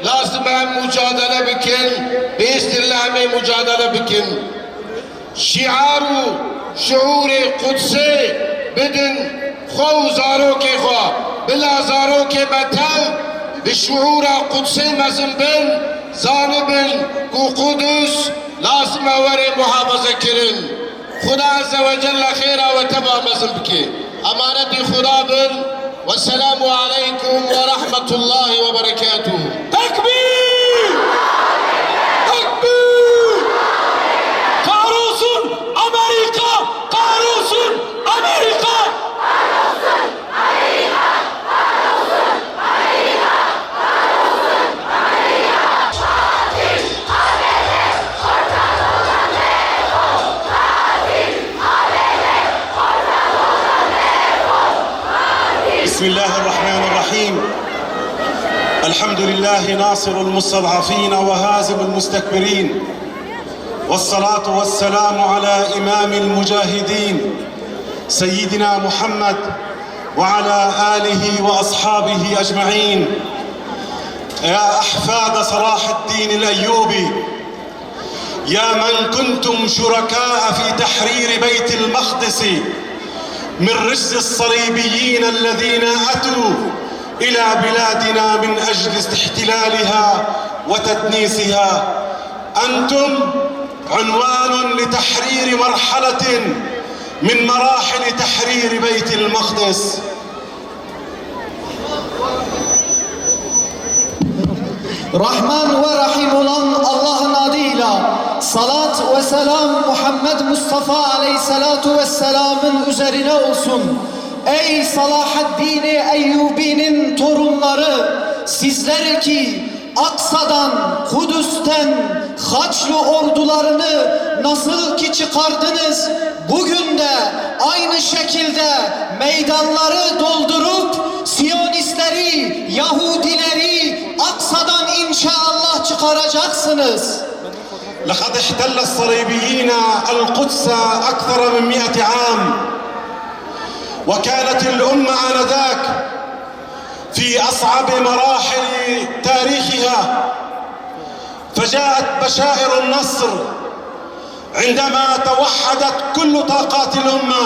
لازم هم مجادله بکن بیست اللہ میں مجادله بکن شعار و شعور قدسه بدن خوزارو کے خواہ بلازارو کے بتاو بشعور قدسه مزنبن زانبن کو قدس لازم ور محافظه کرن خدا عز وجل خیرا و تبا مزنبکی امانت خدا بن والسلام عليكم ورحمة الله وبركاته Tekbir! Tekbir! Kahrolsun Amerika! Kahrolsun Amerika! Kahrolsun Amerika! Kahrolsun Amerika! Kahrolsun Amerika! Katil ABD! Ortak olan defol! Katil ABD! Ortak olan defol! Katil بسم الله الرحمن الرحيم الحمد لله ناصر المستضعفين وهازم المستكبرين والصلاة والسلام على إمام المجاهدين سيدنا محمد وعلى آله وأصحابه أجمعين. يا أحفاد صلاح الدين الأيوبي، يا من كنتم شركاء في تحرير بيت المقدس من رجز الصليبيين الذين أتوا إلى بلادنا من أجل احتلالها وتدنيسها، أنتم عنوان لتحرير مرحلة من مراحل تحرير بيت المقدس. Rahman ve Rahim olan Allah'ın adıyla salat ve selam Muhammed Mustafa Aleyhisselatu Vesselam'ın üzerine olsun. Ey Salahaddin Eyyubi'nin torunları, sizler ki Aksa'dan, Kudüs'ten Haçlı ordularını nasıl ki çıkardınız, bugün de aynı şekilde meydanları doldurup Siyonistleri, Yahudileri Aksa'dan inşallah çıkaracaksınız. لقد احتل الصليبيين القدس أكثر من 100 عام، وكانت الأمة آنذاك في أصعب مراحل تاريخها، فجاءت بشائر النصر عندما توحدت كل طاقات الأمة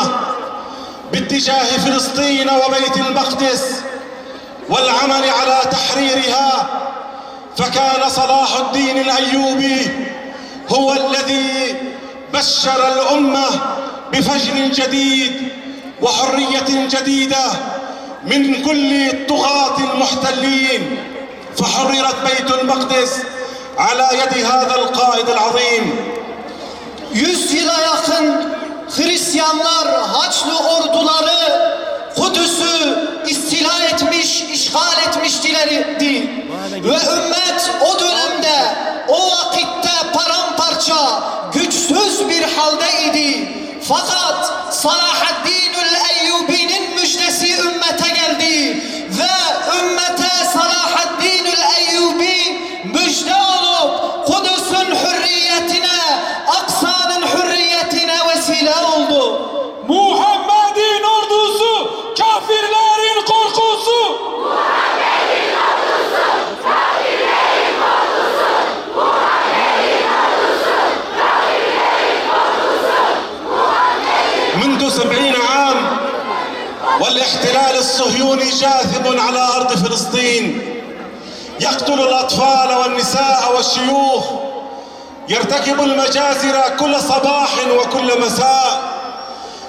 باتجاه فلسطين وبيت المقدس والعمل على تحريرها. فكان صلاح الدين الأيوبي هو الذي بشر الأمة بفجر جديد وحرية جديدة من كل الطغاة المحتلين، فحررت بيت المقدس على يد هذا القائد العظيم. 100 yıla yakın Hristiyanlar, Haçlı orduları Kudüs'ü istila etmiş, işgal etmişlerdi. Ve ümmet o dönemde, o vakitte paramparça, güçsüz bir haldeydi. Fakat Salahaddinül Eyyubi'nin müjdesi ümmete geldi. Ve ümmete Salahaddinül Eyyubi müjde olup Kudüs'ün hürriyetine, Aksa'nın hürriyetine vesile oldu. Muhammed'in ordusu, kafirlerin korkusu. Muhammed'in ordusu, kafirlerin korkusu. Muhammed'in ordusu, kafirlerin korkusu. منذ 70 عام والاحتلال الصهيوني جاثم على أرض فلسطين، يقتل الأطفال والنساء والشيوخ، يرتكب المجازر كل صباح وكل مساء،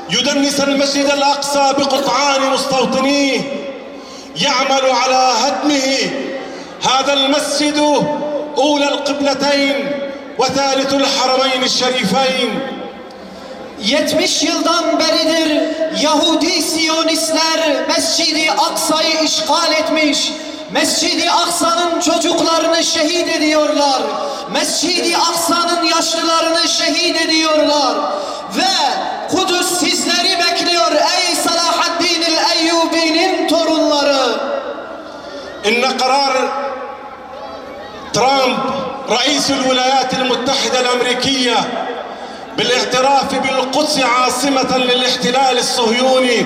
يدنس المسجد الأقصى بقطعان مستوطنيه، يعمل على هدمه. هذا المسجد أولى القبلتين وثالث الحرمين الشريفين. 70 yıldan beridir Yahudi Siyonistler Mescid-i Aksa'yı işgal etmiş. Mescid-i Aksa'nın çocuklarını şehit ediyorlar. Mescid-i Aksa'nın yaşlılarını şehit ediyorlar. Ve Kudüs sizleri bekliyor ey Salahaddin el-Eyyubi'nin torunları. إن قرار ترامب رئيس الولايات المتحدة الأمريكية بالاعتراف بالقدس عاصمة للاحتلال الصهيوني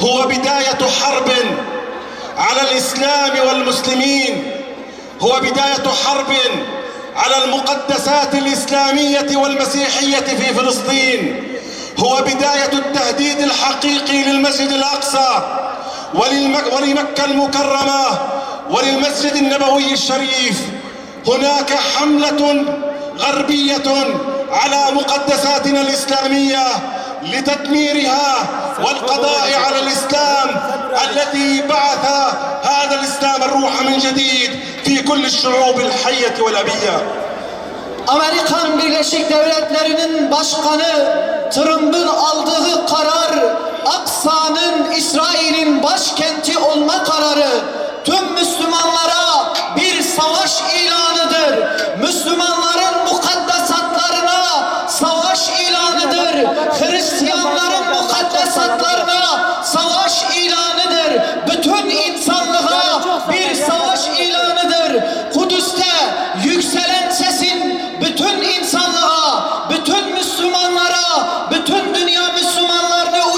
هو بداية حرب على الإسلام والمسلمين، هو بداية حرب على المقدسات الإسلامية والمسيحية في فلسطين، هو بداية التهديد الحقيقي للمسجد الأقصى ولمكة المكرمة وللمسجد النبوي الشريف. هناك حملة غربية على مقدساتنا الإسلامية لتدميرها والقضاء على الإسلام الذي بعث هذا الإسلام الروح من جديد في كل الشعوب الحية والأبية. Amerikan Birleşik Devletleri'nin başkanı Trump'ın aldığı karar, Aksa'nın İsrail'in başkenti olma kararı tüm Müslümanlara bir savaş ilanıdır. Müslümanların mukaddesatlarına savaş ilanıdır. Hristiyanların mukaddesatlarına savaş ilanıdır. Bütün insanlığa bir savaş ilanıdır. Kudüs'te yükselen sesin bütün insanlığa, bütün Müslümanlara, bütün dünya Müslümanlarını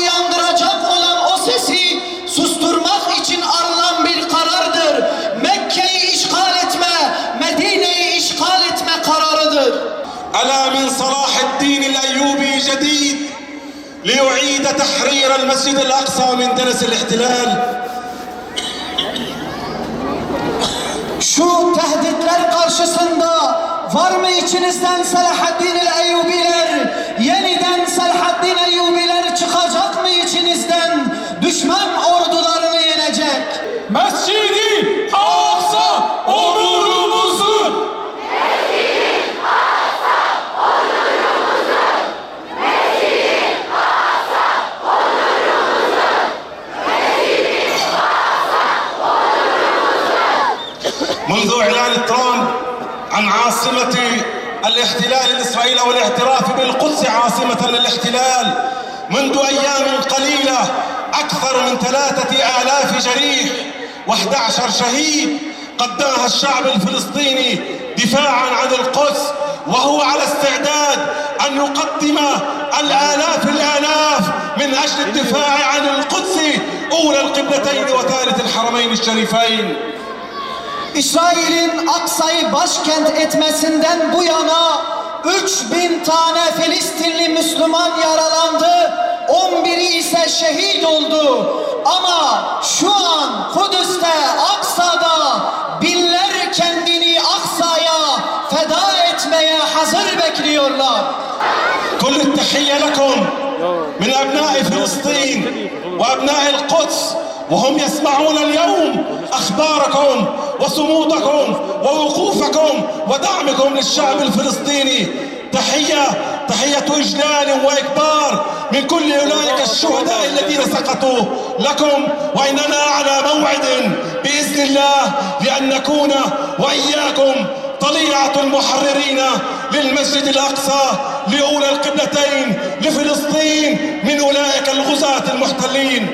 شديد ليعيد تحرير المسجد الأقصى من دنس الاحتلال. Şu tehditler karşısında var mı içinizden Selahaddin el-Eyyubiler? Yeniden Selahaddin Eyyubiler çıkacak mı içinizden? Düşman ordularını yenecek. Mescid-i Aksa onurumuzun. Mescid-i Aksa onurumuzun. Mescid-i Aksa onurumuzun. Mescid-i Aksa onurumuzun. منذ إعلان ترامب عن عاصمة الاحتلال الإسرائيلي والاعتراف بالقدس عاصمة للاحتلال منذ أيام قليلة أكثر من 3000 جريح و11 شهيد قدمها الشعب الفلسطيني دفاعا عن القدس، وهو على استعداد أن يقدم الآلاف من أجل الدفاع عن القدس أولى القبلتين وثالث الحرمين الشريفين. İsrail'in Aksa'yı başkent etmesinden bu yana 3000 tane Filistinli Müslüman yaralandı, 11'i ise şehit oldu. Ama şu an Kudüs'te, Aksa'da binler kendini Aksa'ya feda etmeye hazır bekliyorlar. كل التحية لكم من أبناء فلسطين وأبناء القدس وهم يسمعون اليوم أخباركم وصمودكم ووقوفكم ودعمكم للشعب الفلسطيني. تحية إجلال وإكبار من كل أولئك الشهداء الذين سقطوا لكم، وإننا على موعد بإذن الله لأن نكون وإياكم طليعة المحررين للمسجد الأقصى لأولى القبلتين لفلسطين من أولئك الغزاة المحتلين.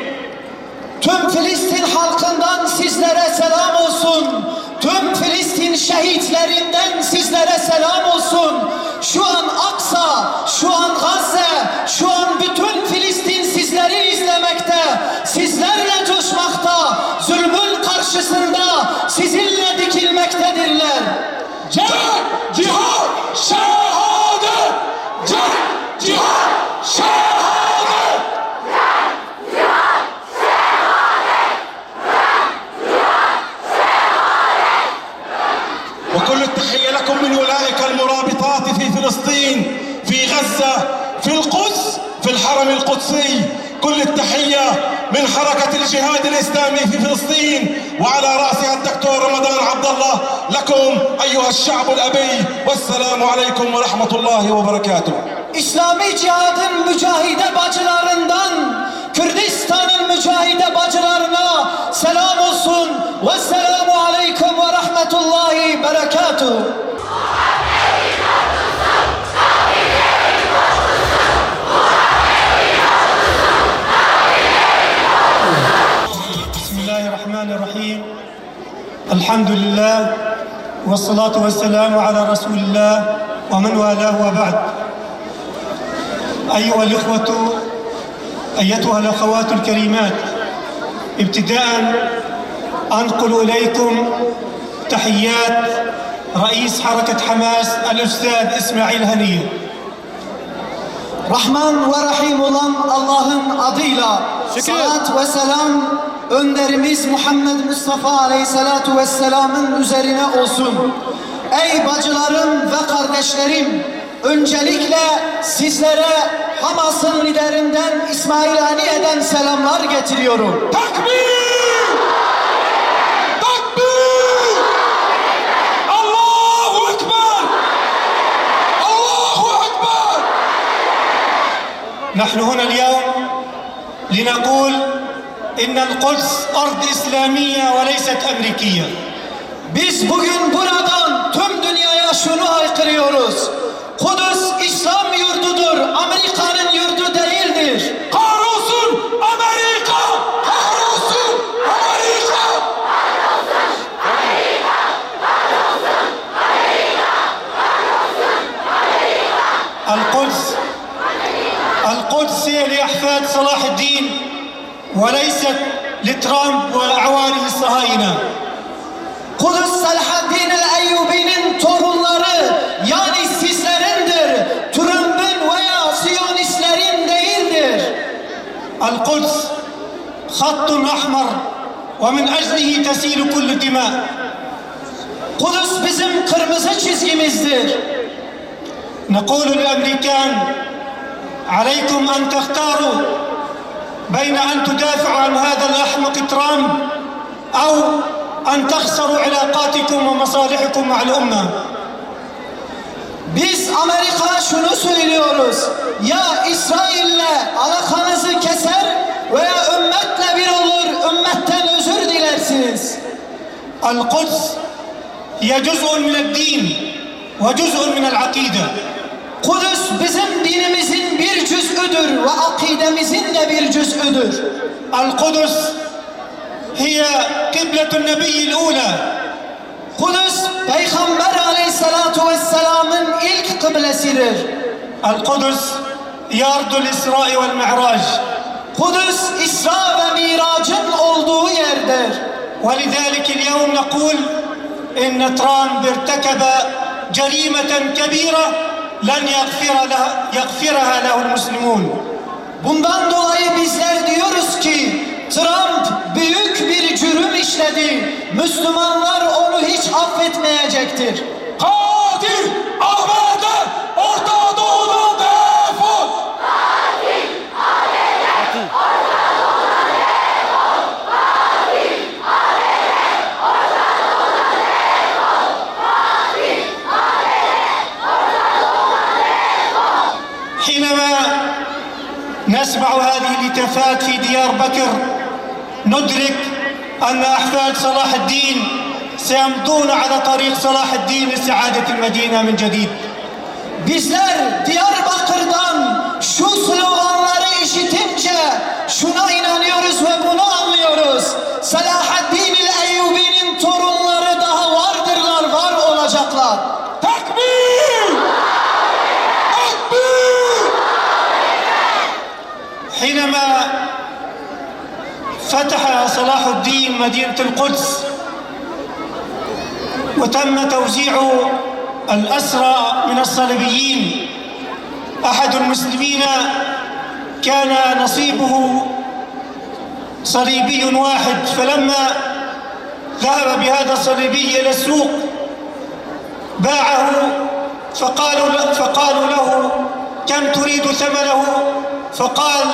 Tüm Filistin halkından sizlere selam olsun. Tüm Filistin şehitlerinden sizlere selam olsun. Şu an Aksa, şu an Gazze, şu an bütün Filistin sizleri izlemekte, sizlerle coşmakta, zulmün karşısında sizinle dikilmektedirler. Cenk, cihat, şehadet. Cenk, cihat, şehadet. وكل التحية لكم من أولئك المرابطات في فلسطين، في غزة، في القدس، في الحرم القدسي. كل التحية من حركة الجهاد الإسلامي في فلسطين وعلى رأسها الدكتور رمضان عبد الله. لكم أيها الشعب الأبي والسلام عليكم ورحمة الله وبركاته. İslami cihadın mücahide bacılarından Kürdistan'ın mücahide bacılarına selam olsun. Vesselamu aleyküm ve rahmetullahi berekatuhu. Bismillahirrahmanirrahim. Elhamdülillah. Ve salatu ve selamu ala Resulillah ve men valahu ve ba'd. أيها الإخوة أيتها الأخوات الكريمات، ابتداء أنقل إليكم تحيات رئيس حركة حماس الأستاذ إسماعيل هنية. Rahman ve Rahim olan Allah'ın adıyla salat ve selam önderimiz Muhammed Mustafa Aleyhisselatu Vesselam'ın üzerine olsun. Ey bacılarım ve kardeşlerim, öncelikle sizlere Hamas'ın liderinden İsmail Haniye'den selamlar getiriyorum. Takbir! Takbir! Allahu Ekber! Allahu Ekber! نحن هنا اليوم لنقول إن القدس أرض إسلامية وليست أمريكية. Biz bugün buradan tüm dünyaya şunu haykırıyoruz. Kudüs İslam yurdudur, Amerika'nın yurdu değildir. Kahrolsun Amerika! Kahrolsun Amerika! Kahrolsun Amerika! Kahrolsun Amerika! Kahrolsun Amerika! القدس هي لأحفاد صلاح الدين وليست لترامب وأعوانه الصهاينة. Kudüs Selahaddin el-Eyyubi'nin torunları, yani sizlerindir. Trump'ın veya Siyonist خط أحمر ومن أجله تسيل كل الدماء. Kudüs bizim kırmızı çizgimizdir. نقول للأمريكان عليكم أن تختاروا بين أن تدافعوا عن هذا الأحمق ترامب أو أن تخسروا علاقاتكم ومصالحكم مع الأمة. Biz Amerika'ya şunu söylüyoruz. Ya İsrail'le alakanızı keser veya ümmetle bir olur, ümmetten özür dilersiniz. القدس هي جزء من الدين وجزء من العقيدة. Kudüs bizim dinimizin bir cüz'üdür ve akidemizin de bir cüz'üdür. القدس هي قبلة النبي الأولى. Kudüs Peygamber Aleyhisselatu Vesselam'ın ilk kıblesidir. القدس هي أرض الإسراء والمعراج. Kudüs İsra ve Mirac'ın olduğu yerdir. ولذلك اليوم نقول إن ترامب ارتكب جريمة كبيرة لن يغفرها له المسلمون. Bundan dolayı bizler diyoruz ki Trump büyük bir cürüm işledi. Müslümanlar onu hiç affetmeyecektir. Katil ABD Orta Doğu'dan defol. Katil ABD Orta Doğu'dan defol. Katil ABD Orta Doğu'dan defol. Katil ABD Orta Doğu'dan defol. حينما نسمع هذه الهتافات في ديار بكر ندرك أن أحفاد صلاح الدين سيمضون على طريق صلاح الدين لسعادة المدينة من جديد. Bizler Diyarbakır'dan şu sloganları işitince şuna inanıyoruz ve bunu anlıyoruz. Selahaddin el-Eyyubi'nin torunları daha vardırlar, var olacaklar. Tekbir! Tekbir! حينما فتح صلاح الدين مدينة القدس وتم توزيع الأسرى من الصليبيين، أحد المسلمين كان نصيبه صليبي واحد، فلما ذهب بهذا الصليبي إلى السوق باعه فقالوا له كم تريد ثمنه؟ فقال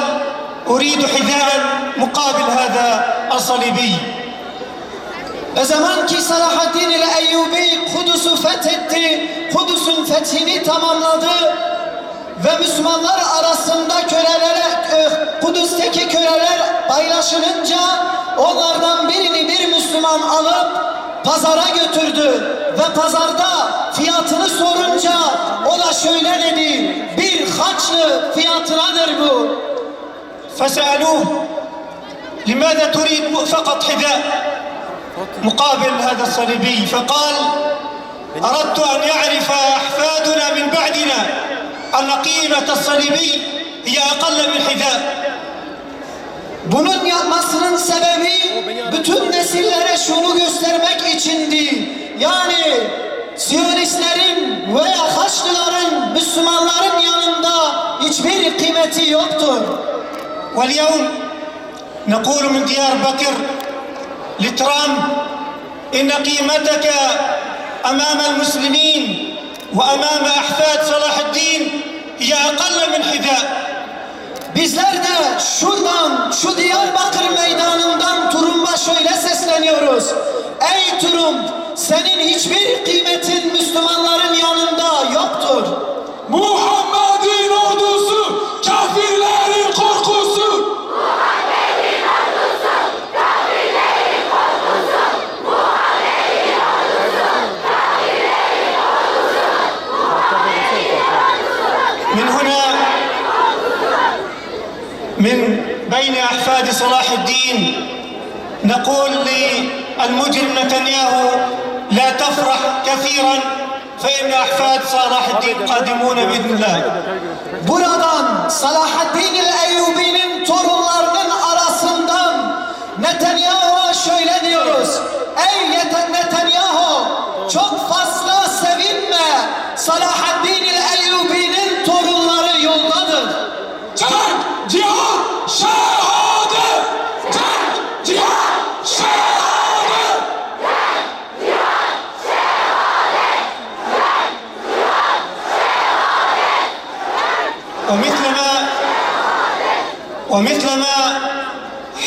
أريد حذاء مقابل هذا الصليبي. O zaman ki Selahaddin el-Eyyubi Kudüs'ü fethetti, Kudüs'ün fethini tamamladı ve Müslümanlar arasında Kudüs'teki köleler paylaşılınca onlardan birini bir Müslüman alıp pazara götürdü ve pazarda fiyatını sorunca o da şöyle dedi: bir haçlı fiyatınadır bu. فسألوه لماذا تريد فقط حذاء مقابل هذا الصليبي؟ فقال أردت أن يعرف أحفادنا من بعدنا أن قيمة الصليبي هي أقل من حذاء. Bunun yapmasının sebebi bütün nesillere şunu göstermek içindi. Yani Siyonistlerin veya Haçlıların Müslümanların yanında hiçbir kıymeti yoktur. واليوم نقول من ديار بكر لترامب إن قيمتك أمام المسلمين وأمام أحفاد صلاح الدين هي أقل من حذاء. Bizler de şuradan, şu Diyarbakır meydanından Trump'a şöyle sesleniyoruz: ey Trump, senin hiçbir kıymetin Müslümanların yanında yoktur. Muhammed'in ordusu kafirlerin korkusu. Muhammed'in ordusu kafirlerin korkusu. Muhammed'in ordusu kafirlerin korkusu. Muhammed'in ordusu. من هنا من بين أحفاد صلاح الدين نقول للمجرم نتنياهو لا تفرح كثيرا فإن أحفاد صلاح الدين قادمون بإذن الله. Buradan Selahaddin el-Eyyubi'nin torunlarının arasından Netanyahu'ya şöyle diyoruz: ey Netanyahu, çok fazla sevinme, Selahaddin el-Eyyubi'nin torunları yoldadır. Cenk, cihan, şehadet! Cenk, ومثلما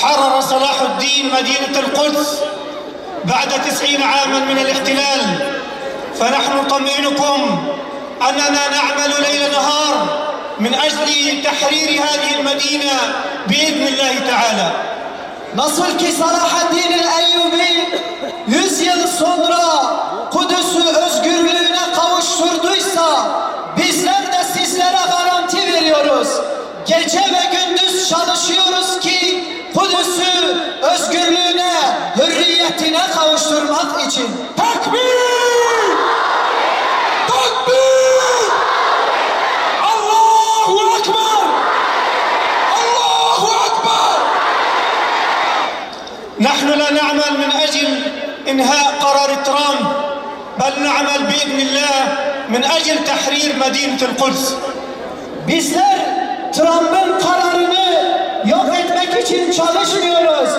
حرر صلاح الدين مدينة القدس بعد 90 عاما من الاحتلال، فنحن نطمئنكم أننا نعمل ليل نهار من أجل تحرير هذه المدينة بإذن الله تعالى. Nasıl ki Salahaddin el-Eyyubi 100 yıl sonra Kudüs'ü özgürlüğüne kavuşturduysa bizler de sizlere garanti veriyoruz. Gece ve gündüz çalışıyoruz ki Kudüs'ü özgürlüğüne, hürriyetine kavuşturmak için. Tekbir! Tekbir! Allahu Ekber! Allahu Ekber! نحن لا نعمل من أجل إنهاء قرار ترامب، بل نعمل بإذن الله من أجل تحرير مدينة القدس. Bizler Trump'ın kararını yok etmek için çalışmıyoruz.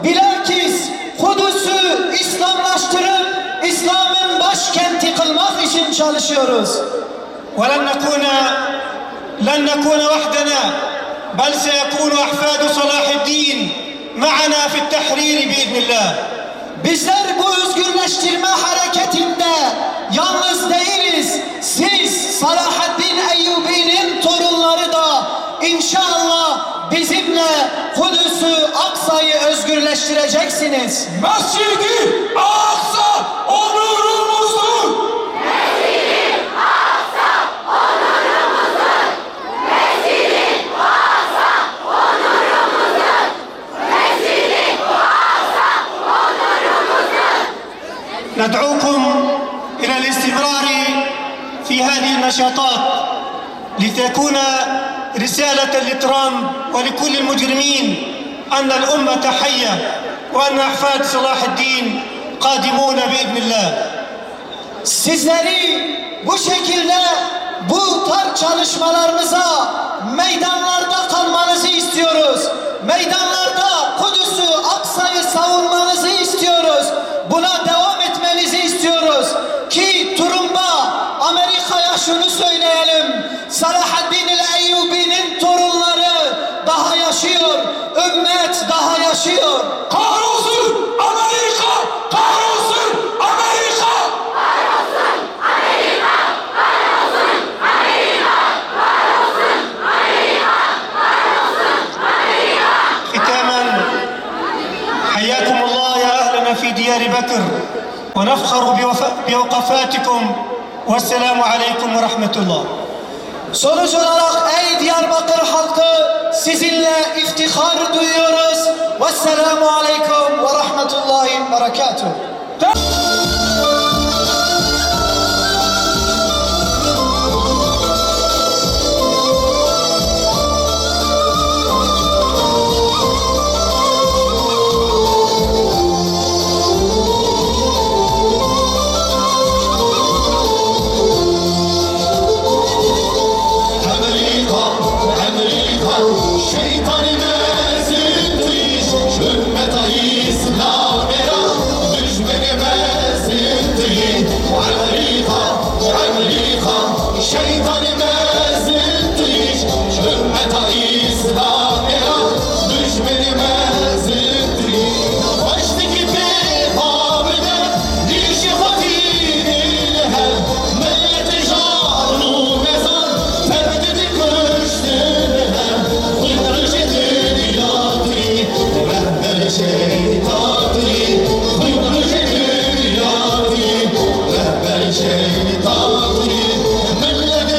Bilakis Kudüs'ü İslamlaştırıp İslam'ın başkenti kılmak için çalışıyoruz. لن نكون وحدنا بل سيكون أحفاد صلاح الدين معنا في التحرير بإذن الله. Bizler bu özgürleştirme hareketinde yalnız değiliz. Siz Salahaddin Eyyubi'nin torunları da inşallah bizimle Kudüs'ü, Aksa'yı özgürleştireceksiniz. Mescid-i Aksa onurumuzdur! ندعوكم إلى الاستمرار في هذه النشاطات لتكون رسالة لترامب ولكل المجرمين أن الأمة حية وأن أحفاد صلاح الدين قادمون بإذن الله. Sizleri bu şekilde bu tarz çalışmalarımıza meydanlarda kalmanızı istiyoruz. Meydanlarda Kudüs'ü, Aksa'yı savunmanızı istiyoruz. Buna devam etmenizi istiyoruz ki Trump'a, Amerika'ya şunu söyleyelim. Salahaddin el-Eyyubi'nin torunları daha yaşıyor. Ümmet daha yaşıyor. Kahrolsun Amerika! Kahrolsun Amerika! Kahrolsun Amerika! Kahrolsun Amerika! Kahrolsun Amerika! Kahrolsun Amerika! ختاما حياكم الله يا أهلنا في ديار بكر ونفخر بوقفاتكم والسلام عليكم ورحمة الله. Sonuç olarak ey Diyarbakır halkı sizinle iftihar duyuyoruz. Vesselamu aleyküm ve rahmetullahi ve berekatuhu. Şeytan, millet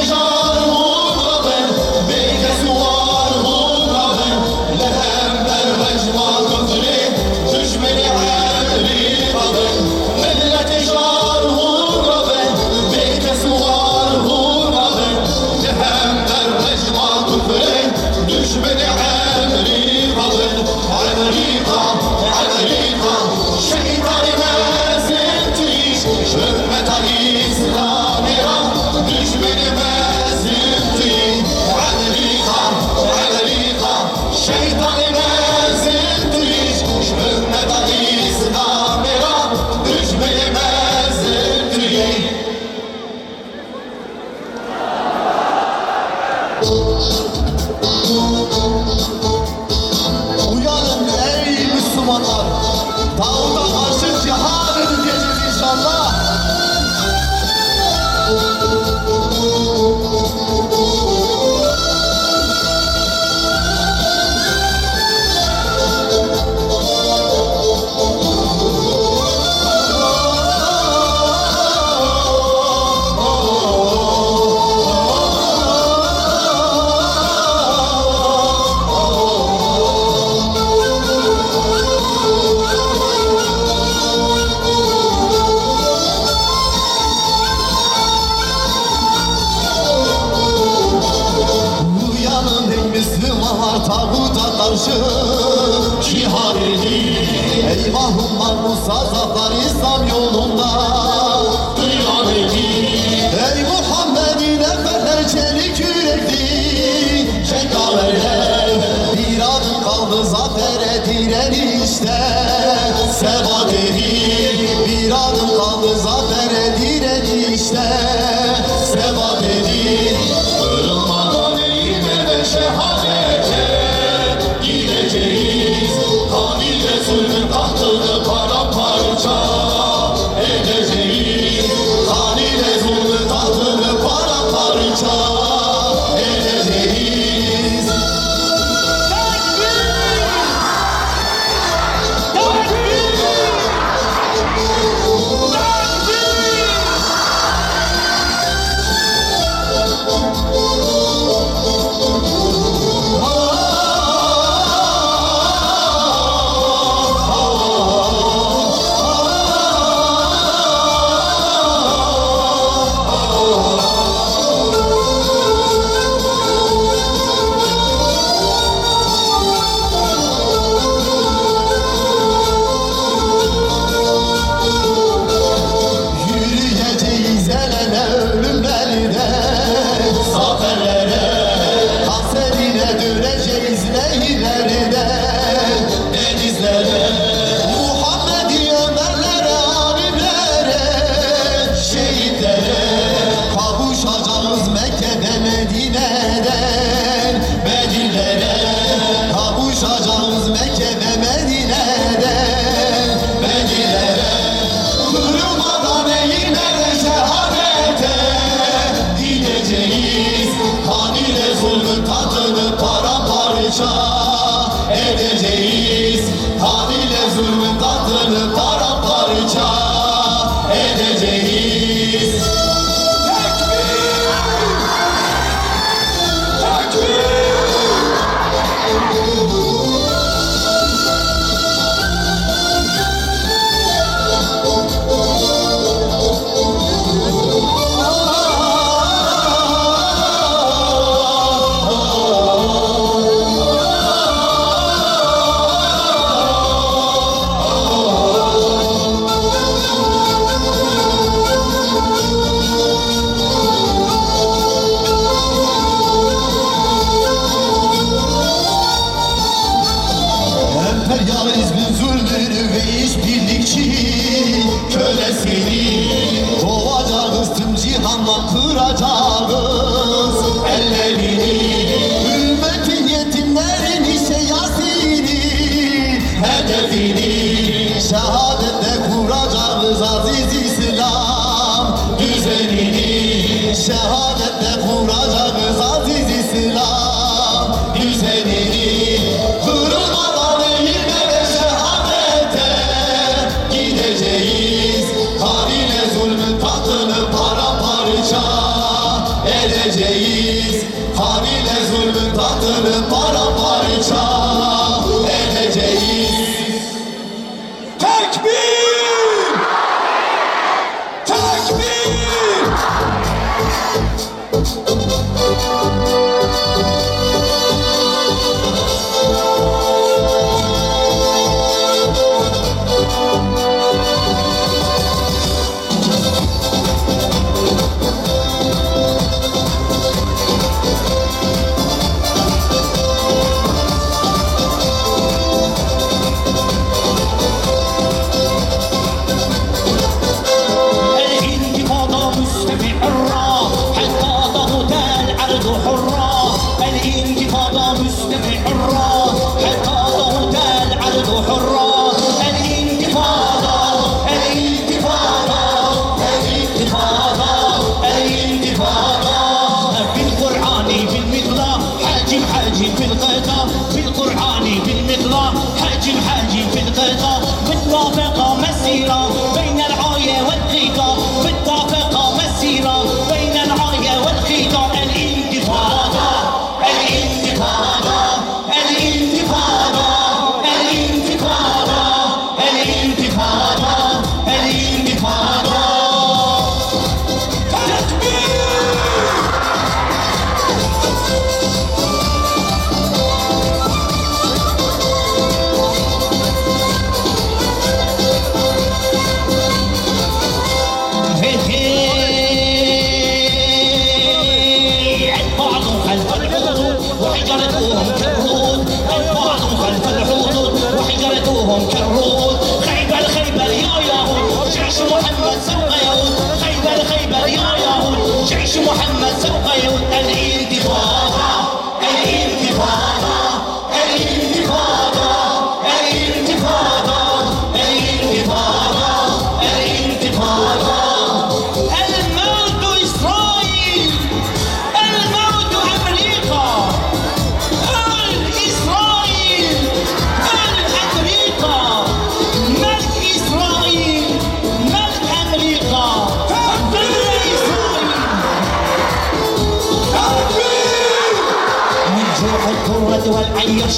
musazaflar İslam yolunda. Ey Muhammed'in efendiler çelik yürekli cengaverler, bir adım kaldı zafere direnişte. Sebat edin, bir adım kaldı zafere direnişte. Sebat edin, kırılmadan eğilme ve şehadete gideceğiz. Kanil Resul'ün tahtını paramparça edeceğiz. Kanil Resul'ün tahtını paramparça edeceğiz. Yürüyeceğiz el ele ölümlerden, zaferlere, hasretine döneceğiz nehirlerden, denizlere, Muhammed'i Ömerlere, alimlere, şehitlere, kavuşacağız Mekke'de Medine'den, Bedirlere, kavuşacağız Mekke'de Medine'den, Bedirlere. Kırılmadan eğilmeden şehadete gideceğiz. Kanil zulmün tadını paramparça edeceğiz. Kanil zulmün tadını paramparça edeceğiz. Emperyalizmin zulmünü ve işbirlikçi kölesini kovacağız, tüm cihanla kıracağız ellerini. Ümmetin yetimlerini seyasini, hedefini şehadetle kuracağız aziz İslam düzenini. Şehadetle kuracağız aziz İslam düzenini. Kırılmadan eğilme ve şehadete gideceğiz. Kanil zulmün tahtını paramparça edeceğiz. Kanil zulmün tahtını paramparça edeceğiz. Tekbir! Tekbir! الانتفاضة مستمرة حتى تغوت الأرض حرة. الانتفاضة مستمرة حتى تغوت الأرض حرة. الانتفاضة الانتفاضة الانتفاضة الانتفاضة بالقرآن بالمثلى حاجم حاجم في الغدا. بالقرآن بالمثلى حاجم حاجم في الغدا. بالطابقة مسيرة بين العاية والغيطة. بالطابقة مسيرة بين العاية والغيطة. الانتفاضة الانتفاضة الانتفاضة الانتفاضة الانتفاضة الانتفاضة.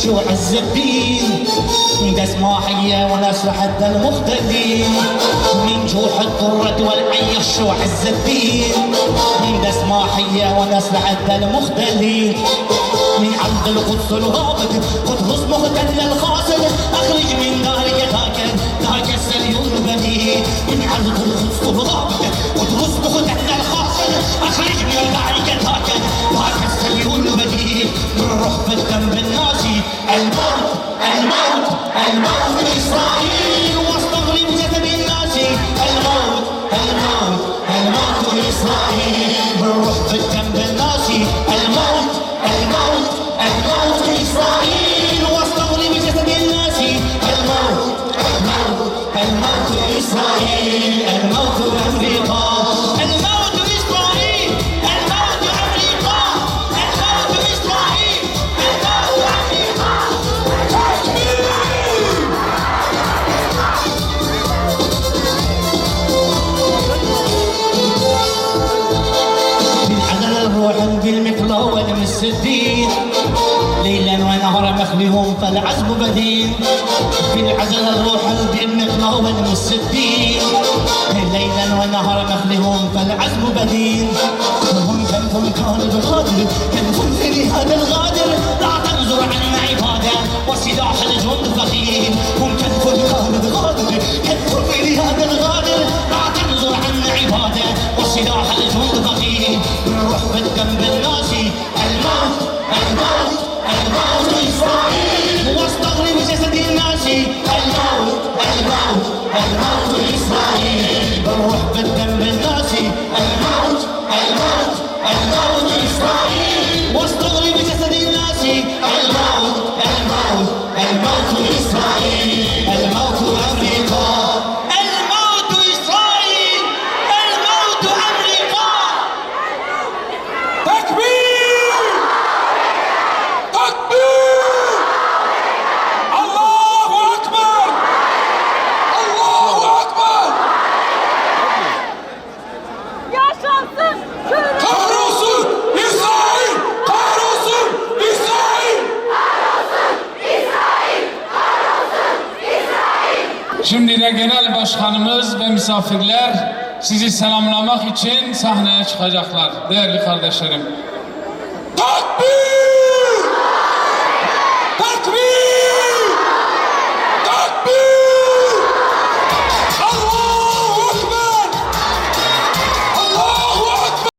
الشو عز الدين دس ماحية وناس لحد المختلين من جوح الضرة والعي الشو عز الدين دس ماحية وناس لحد المختلين من عند القدس الغابط قدس مختل الخاصل اخرج من دارك ذاك السليون بني من عند القدس الغابط قدس مختل الخاصل اخرج من دارك ذاك السليون بني من رحب الدم بالناسي الموت الموت الموت إسرائيل واستغرب جسد الناس الموت الموت الموت إسرائيل بالروح بالدم بالناس الموت الموت الموت إسرائيل واستغرب جسد الناس الموت الموت الموت إسرائيل الموت أمريكا الموت إسرائيل الموت أمريكا الموت إسرائيل الموت أمريكا الروح بالمقلة ولمس الدين ليلا ونهار مخليهم فالعزم بدين بالعدل الروح بالمقلة ولمس الدين ليلا ونهار مخليهم فالعزم بدين هم كنفهم كان بغادر كنفهم في هذا الغادر لا تنظر عنا عبادة وسلاح الجند ثقيل هم كنفهم كان بغادر كنفهم في هذا الغادر لا تنظر عنا عبادة وسلاح الجند ثقيل نروح بالدم بالناسي الموت الموت الموت إسرائيل واستغرب جسد الناس الموت الموت الموت إسرائيل بنروح بالدم بالناس الموت الموت الموت إسرائيل واستغرب جسد الناس الموت الموت الموت إسرائيل الموت أمريكا الموت إسرائيل الموت أمريكا تكبير تكبير الله أكبر الله أكبر Yaşasın Türkiye! kahrolsun İsrail kahrolsun İsrail Şimdi de Genel Başkanımız ve misafirler sizi selamlamak için sahneye çıkacaklar. Değerli kardeşlerim. takbir takbir takbir Allahu Ekber Allahu Ekber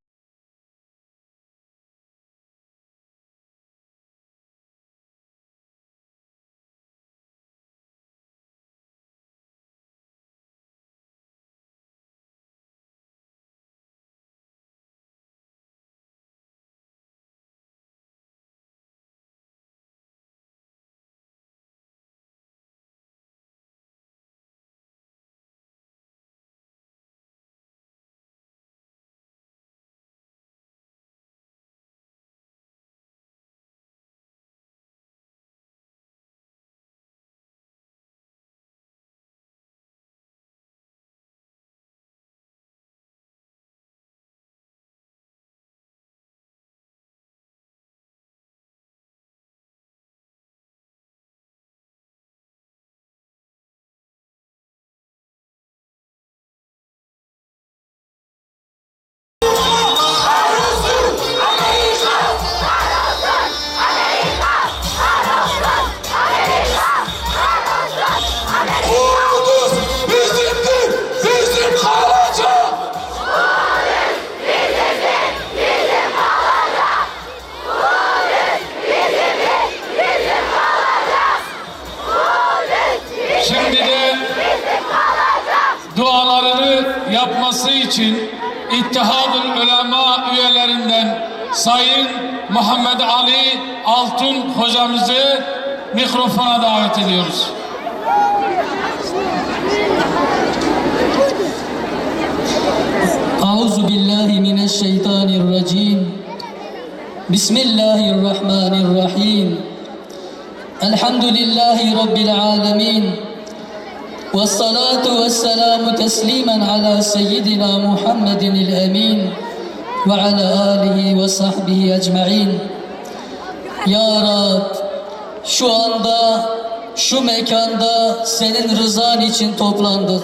Kudüs bizimdir bizim kalacak Şimdi de dualarını yapması için İttihad-ül Ulema üyelerinden Sayın Muhammed Ali Altun hocamızı mikrofona davet ediyoruz. أعوذ بالله من الشيطان الرجيم بسم الله الرحمن الرحيم الحمد لله رب العالمين والصلاة والسلام تسليما على سيدنا محمد الأمين وعلى آله وصحبه أجمعين. Ya Rab, şu anda, şu mekanda senin rızan için toplandık.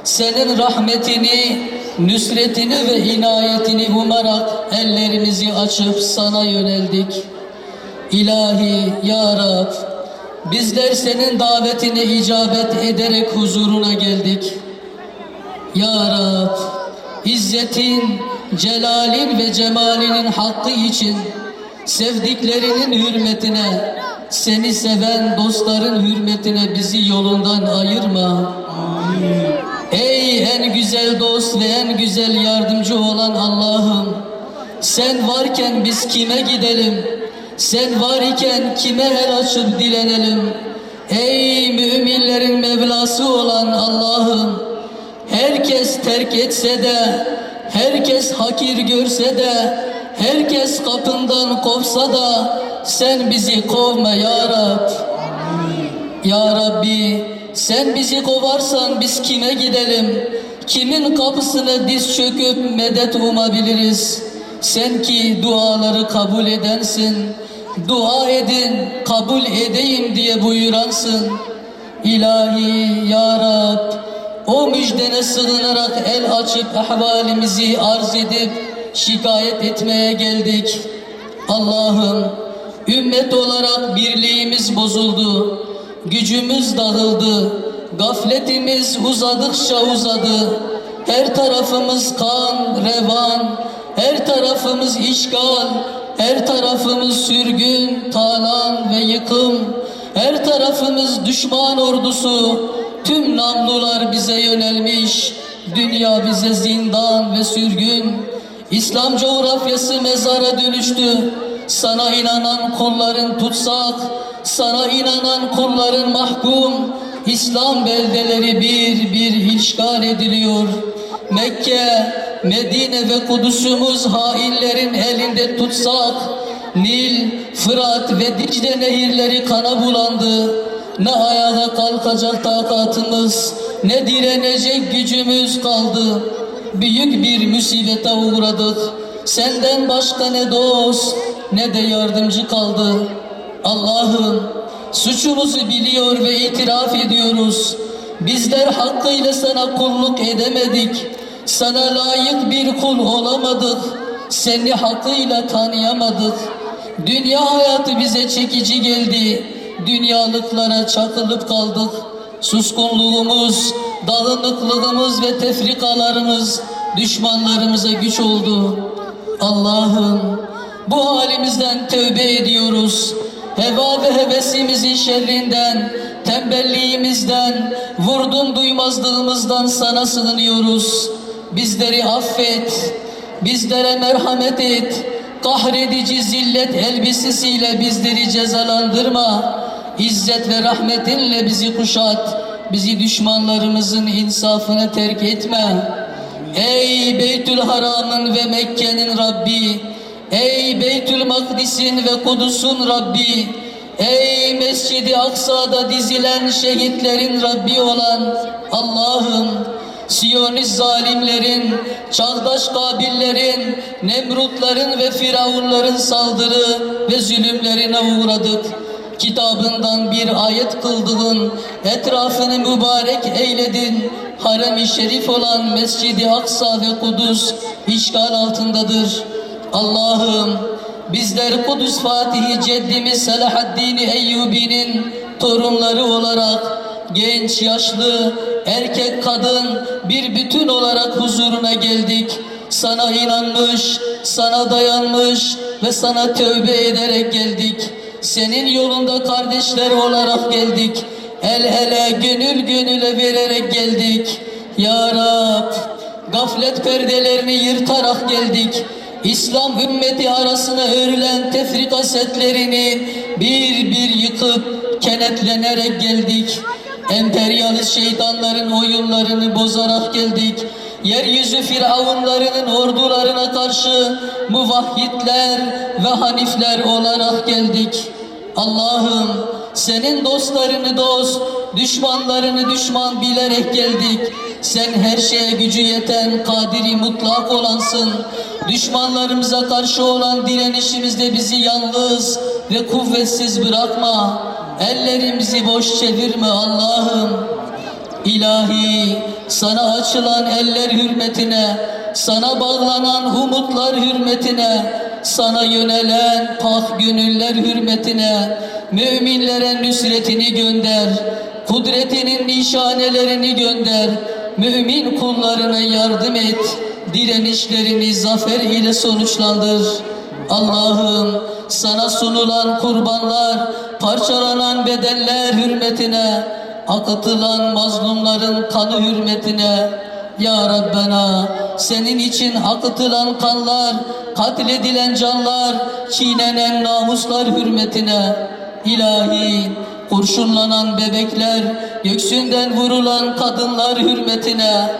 Senin rahmetini, nüsretini ve inayetini umarak ellerimizi açıp sana yöneldik. İlahi, Ya Rab, bizler senin davetine icabet ederek huzuruna geldik. Ya Rab, İzzetin, celalin ve cemalinin hakkı için sevdiklerinin hürmetine, seni seven dostların hürmetine bizi yolundan ayırma. Ey en güzel dost ve en güzel yardımcı olan Allah'ım, sen varken biz kime gidelim? Sen var iken kime el açıp dilenelim? Ey müminlerin Mevlası olan Allah'ım, herkes terk etse de, herkes hakir görse de, herkes kapından kopsa da sen bizi kovma Ya Rab. Ya Rabbi, sen bizi kovarsan biz kime gidelim? Kimin kapısına diz çöküp medet umabiliriz? Sen ki duaları kabul edensin, dua edin, kabul edeyim diye buyuransın. İlahi Ya Rab, o müjdene sığınarak el açıp ahvalimizi arz edip şikayet etmeye geldik. Allah'ım, ümmet olarak birliğimiz bozuldu, gücümüz dağıldı, gafletimiz uzadıkça uzadı. Her tarafımız kan, revan, her tarafımız işgal, her tarafımız sürgün, talan ve yıkım, her tarafımız düşman ordusu. Tüm namlular bize yönelmiş, dünya bize zindan ve sürgün. İslam coğrafyası mezara dönüştü. Sana inanan kulların tutsak, sana inanan kulların mahkum. İslam beldeleri bir bir işgal ediliyor. Mekke, Medine ve Kudüs'ümüz hainlerin elinde tutsak, Nil, Fırat ve Dicle nehirleri kana bulandı. Ne ayağa kalkacak takatımız, ne direnecek gücümüz kaldı. Büyük bir musibete uğradık. Senden başka ne dost ne de yardımcı kaldı. Allah'ım, suçumuzu biliyor ve itiraf ediyoruz. Bizler hakkıyla sana kulluk edemedik. Sana layık bir kul olamadık. Seni hakkıyla tanıyamadık. Dünya hayatı bize çekici geldi. Dünyalıklara çakılıp kaldık. Suskunluğumuz, dağınıklığımız ve tefrikalarımız düşmanlarımıza güç oldu. Allah'ım, bu halimizden tövbe ediyoruz. Heva ve hevesimizin şerrinden, tembelliğimizden, vurdum duymazlığımızdan sana sığınıyoruz. Bizleri affet, bizlere merhamet et. Kahredici zillet elbisesiyle bizleri cezalandırma. İzzet ve rahmetinle bizi kuşat. Bizi düşmanlarımızın insafına terk etme. Ey Beytül Haram'ın ve Mekke'nin Rabbi, ey Beytül Makdis'in ve Kudüs'ün Rabbi, ey Mescid-i Aksa'da dizilen şehitlerin Rabbi olan Allah'ım, Siyonist zalimlerin, çağdaş Kabillerin, Nemrutların ve Firavunların saldırı ve zulümlerine uğradık. Kitabından bir ayet kıldığın, etrafını mübarek eyledin. Harem-i şerif olan Mescid-i Aksa ve Kudüs işgal altındadır. Allah'ım, bizler Kudüs Fatihi Ceddimiz Selahaddin Eyyubi'nin torunları olarak genç, yaşlı, erkek, kadın bir bütün olarak huzuruna geldik. Sana inanmış, sana dayanmış ve sana tövbe ederek geldik. Senin yolunda kardeşler olarak geldik. El ele, gönül gönüle vererek geldik. Ya Rab, gaflet perdelerini yırtarak geldik. İslam ümmeti arasına örülen tefrika setlerini bir bir yıkıp kenetlenerek geldik. Emperyalist şeytanların oyunlarını bozarak geldik. Yeryüzü firavunlarının ordularına karşı muvahhidler ve hanifler olarak geldik. Allah'ım, senin dostlarını dost, düşmanlarını düşman bilerek geldik. Sen her şeye gücü yeten, kadiri mutlak olansın. Düşmanlarımıza karşı olan direnişimizde bizi yalnız ve kuvvetsiz bırakma. Ellerimizi boş çevirme Allah'ım. İlahi, sana açılan eller hürmetine, sana bağlanan umutlar hürmetine, sana yönelen pak gönüller hürmetine müminlere nüsretini gönder, kudretinin nişanelerini gönder, mümin kullarına yardım et, direnişlerini zafer ile sonuçlandır. Allah'ım, sana sunulan kurbanlar, parçalanan bedenler hürmetine, akıtılan mazlumların kanı hürmetine, Ya Rabbena, senin için akıtılan kanlar, katledilen canlar, çiğnenen namuslar hürmetine, İlahi, kurşunlanan bebekler, göksünden vurulan kadınlar hürmetine,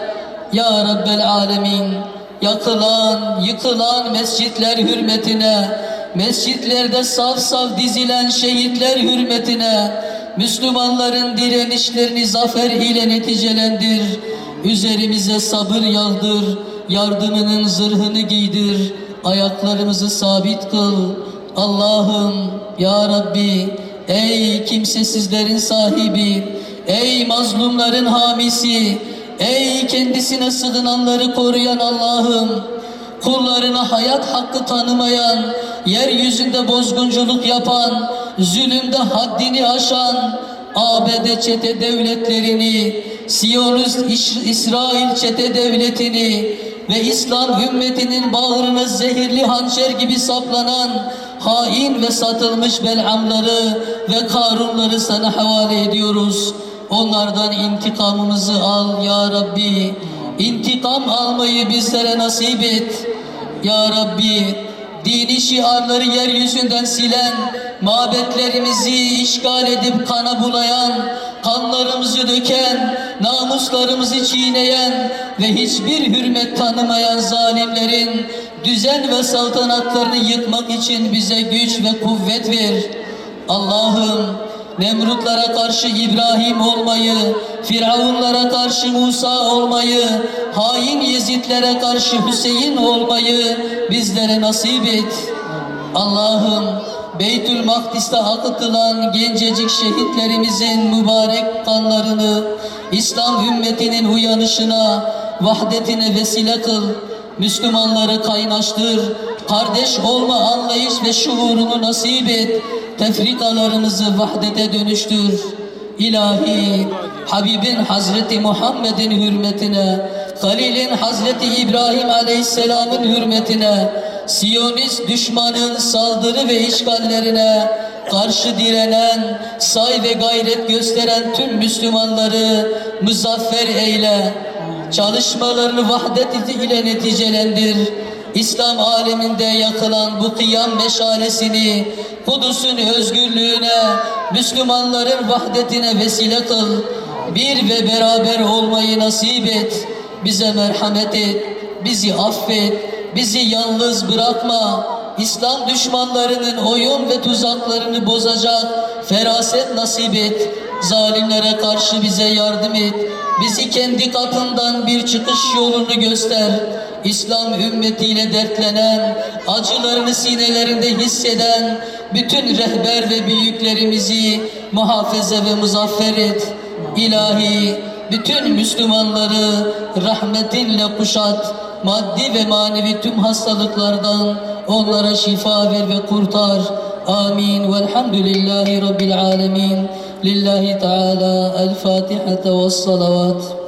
Ya Rabbel Alemin, yakılan, yıkılan mescitler hürmetine, mescitlerde saf saf dizilen şehitler hürmetine, Müslümanların direnişlerini zafer ile neticelendir. Üzerimize sabır yağdır, yardımının zırhını giydir, ayaklarımızı sabit kıl. Allah'ım, Ya Rabbi, ey kimsesizlerin sahibi, ey mazlumların hamisi, ey kendisine sığınanları koruyan Allah'ım, kullarına hayat hakkı tanımayan, yeryüzünde bozgunculuk yapan, zulümde haddini aşan ABD çete devletlerini, Siyonist İsrail çete devletini ve İslam ümmetinin bağrına zehirli hançer gibi saplanan hain ve satılmış Belamları ve Karunları sana havale ediyoruz. Onlardan intikamımızı al ya Rabbi. İntikam almayı bizlere nasip et. Ya Rabbi, dini şiarları yeryüzünden silen, mabetlerimizi işgal edip kana bulayan, kanlarımızı döken, namuslarımızı çiğneyen ve hiçbir hürmet tanımayan zalimlerin düzen ve saltanatlarını yıkmak için bize güç ve kuvvet ver. Allah'ım, Nemrutlara karşı İbrahim olmayı, Firavunlara karşı Musa olmayı, hain Yezidlere karşı Hüseyin olmayı bizlere nasip et. Allah'ım, Beytül Makdis'te akıtılan gencecik şehitlerimizin mübarek kanlarını İslam ümmetinin uyanışına, vahdetine vesile kıl. Müslümanları kaynaştır, kardeş olma anlayış ve şuurunu nasip et. Tefrikalarımızı vahdete dönüştür. İlahi, Habibin Hazreti Muhammed'in hürmetine, Halil'in Hazreti İbrahim Aleyhisselam'ın hürmetine, Siyonist düşmanın saldırı ve işgallerine karşı direnen, say ve gayret gösteren tüm Müslümanları muzaffer eyle. Çalışmalarını vahdet ile neticelendir. İslam aleminde yakılan bu kıyam meşalesini Kudüs'ün özgürlüğüne, Müslümanların vahdetine vesile kıl. Bir ve beraber olmayı nasip et. Bize merhamet et, bizi affet, bizi yalnız bırakma. İslam düşmanlarının oyun ve tuzaklarını bozacak feraset nasip et. Zalimlere karşı bize yardım et. Bizi kendi katından bir çıkış yolunu göster. İslam ümmetiyle dertlenen, acılarını sinelerinde hisseden bütün rehber ve büyüklerimizi muhafaza ve muzaffer et. İlahi, bütün Müslümanları rahmetinle kuşat. Maddi ve manevi tüm hastalıklardan onlara şifa ver ve kurtar. Amin. Velhamdülillahi Rabbil alemin. Lillahi Teala. El Fatiha ve salavat.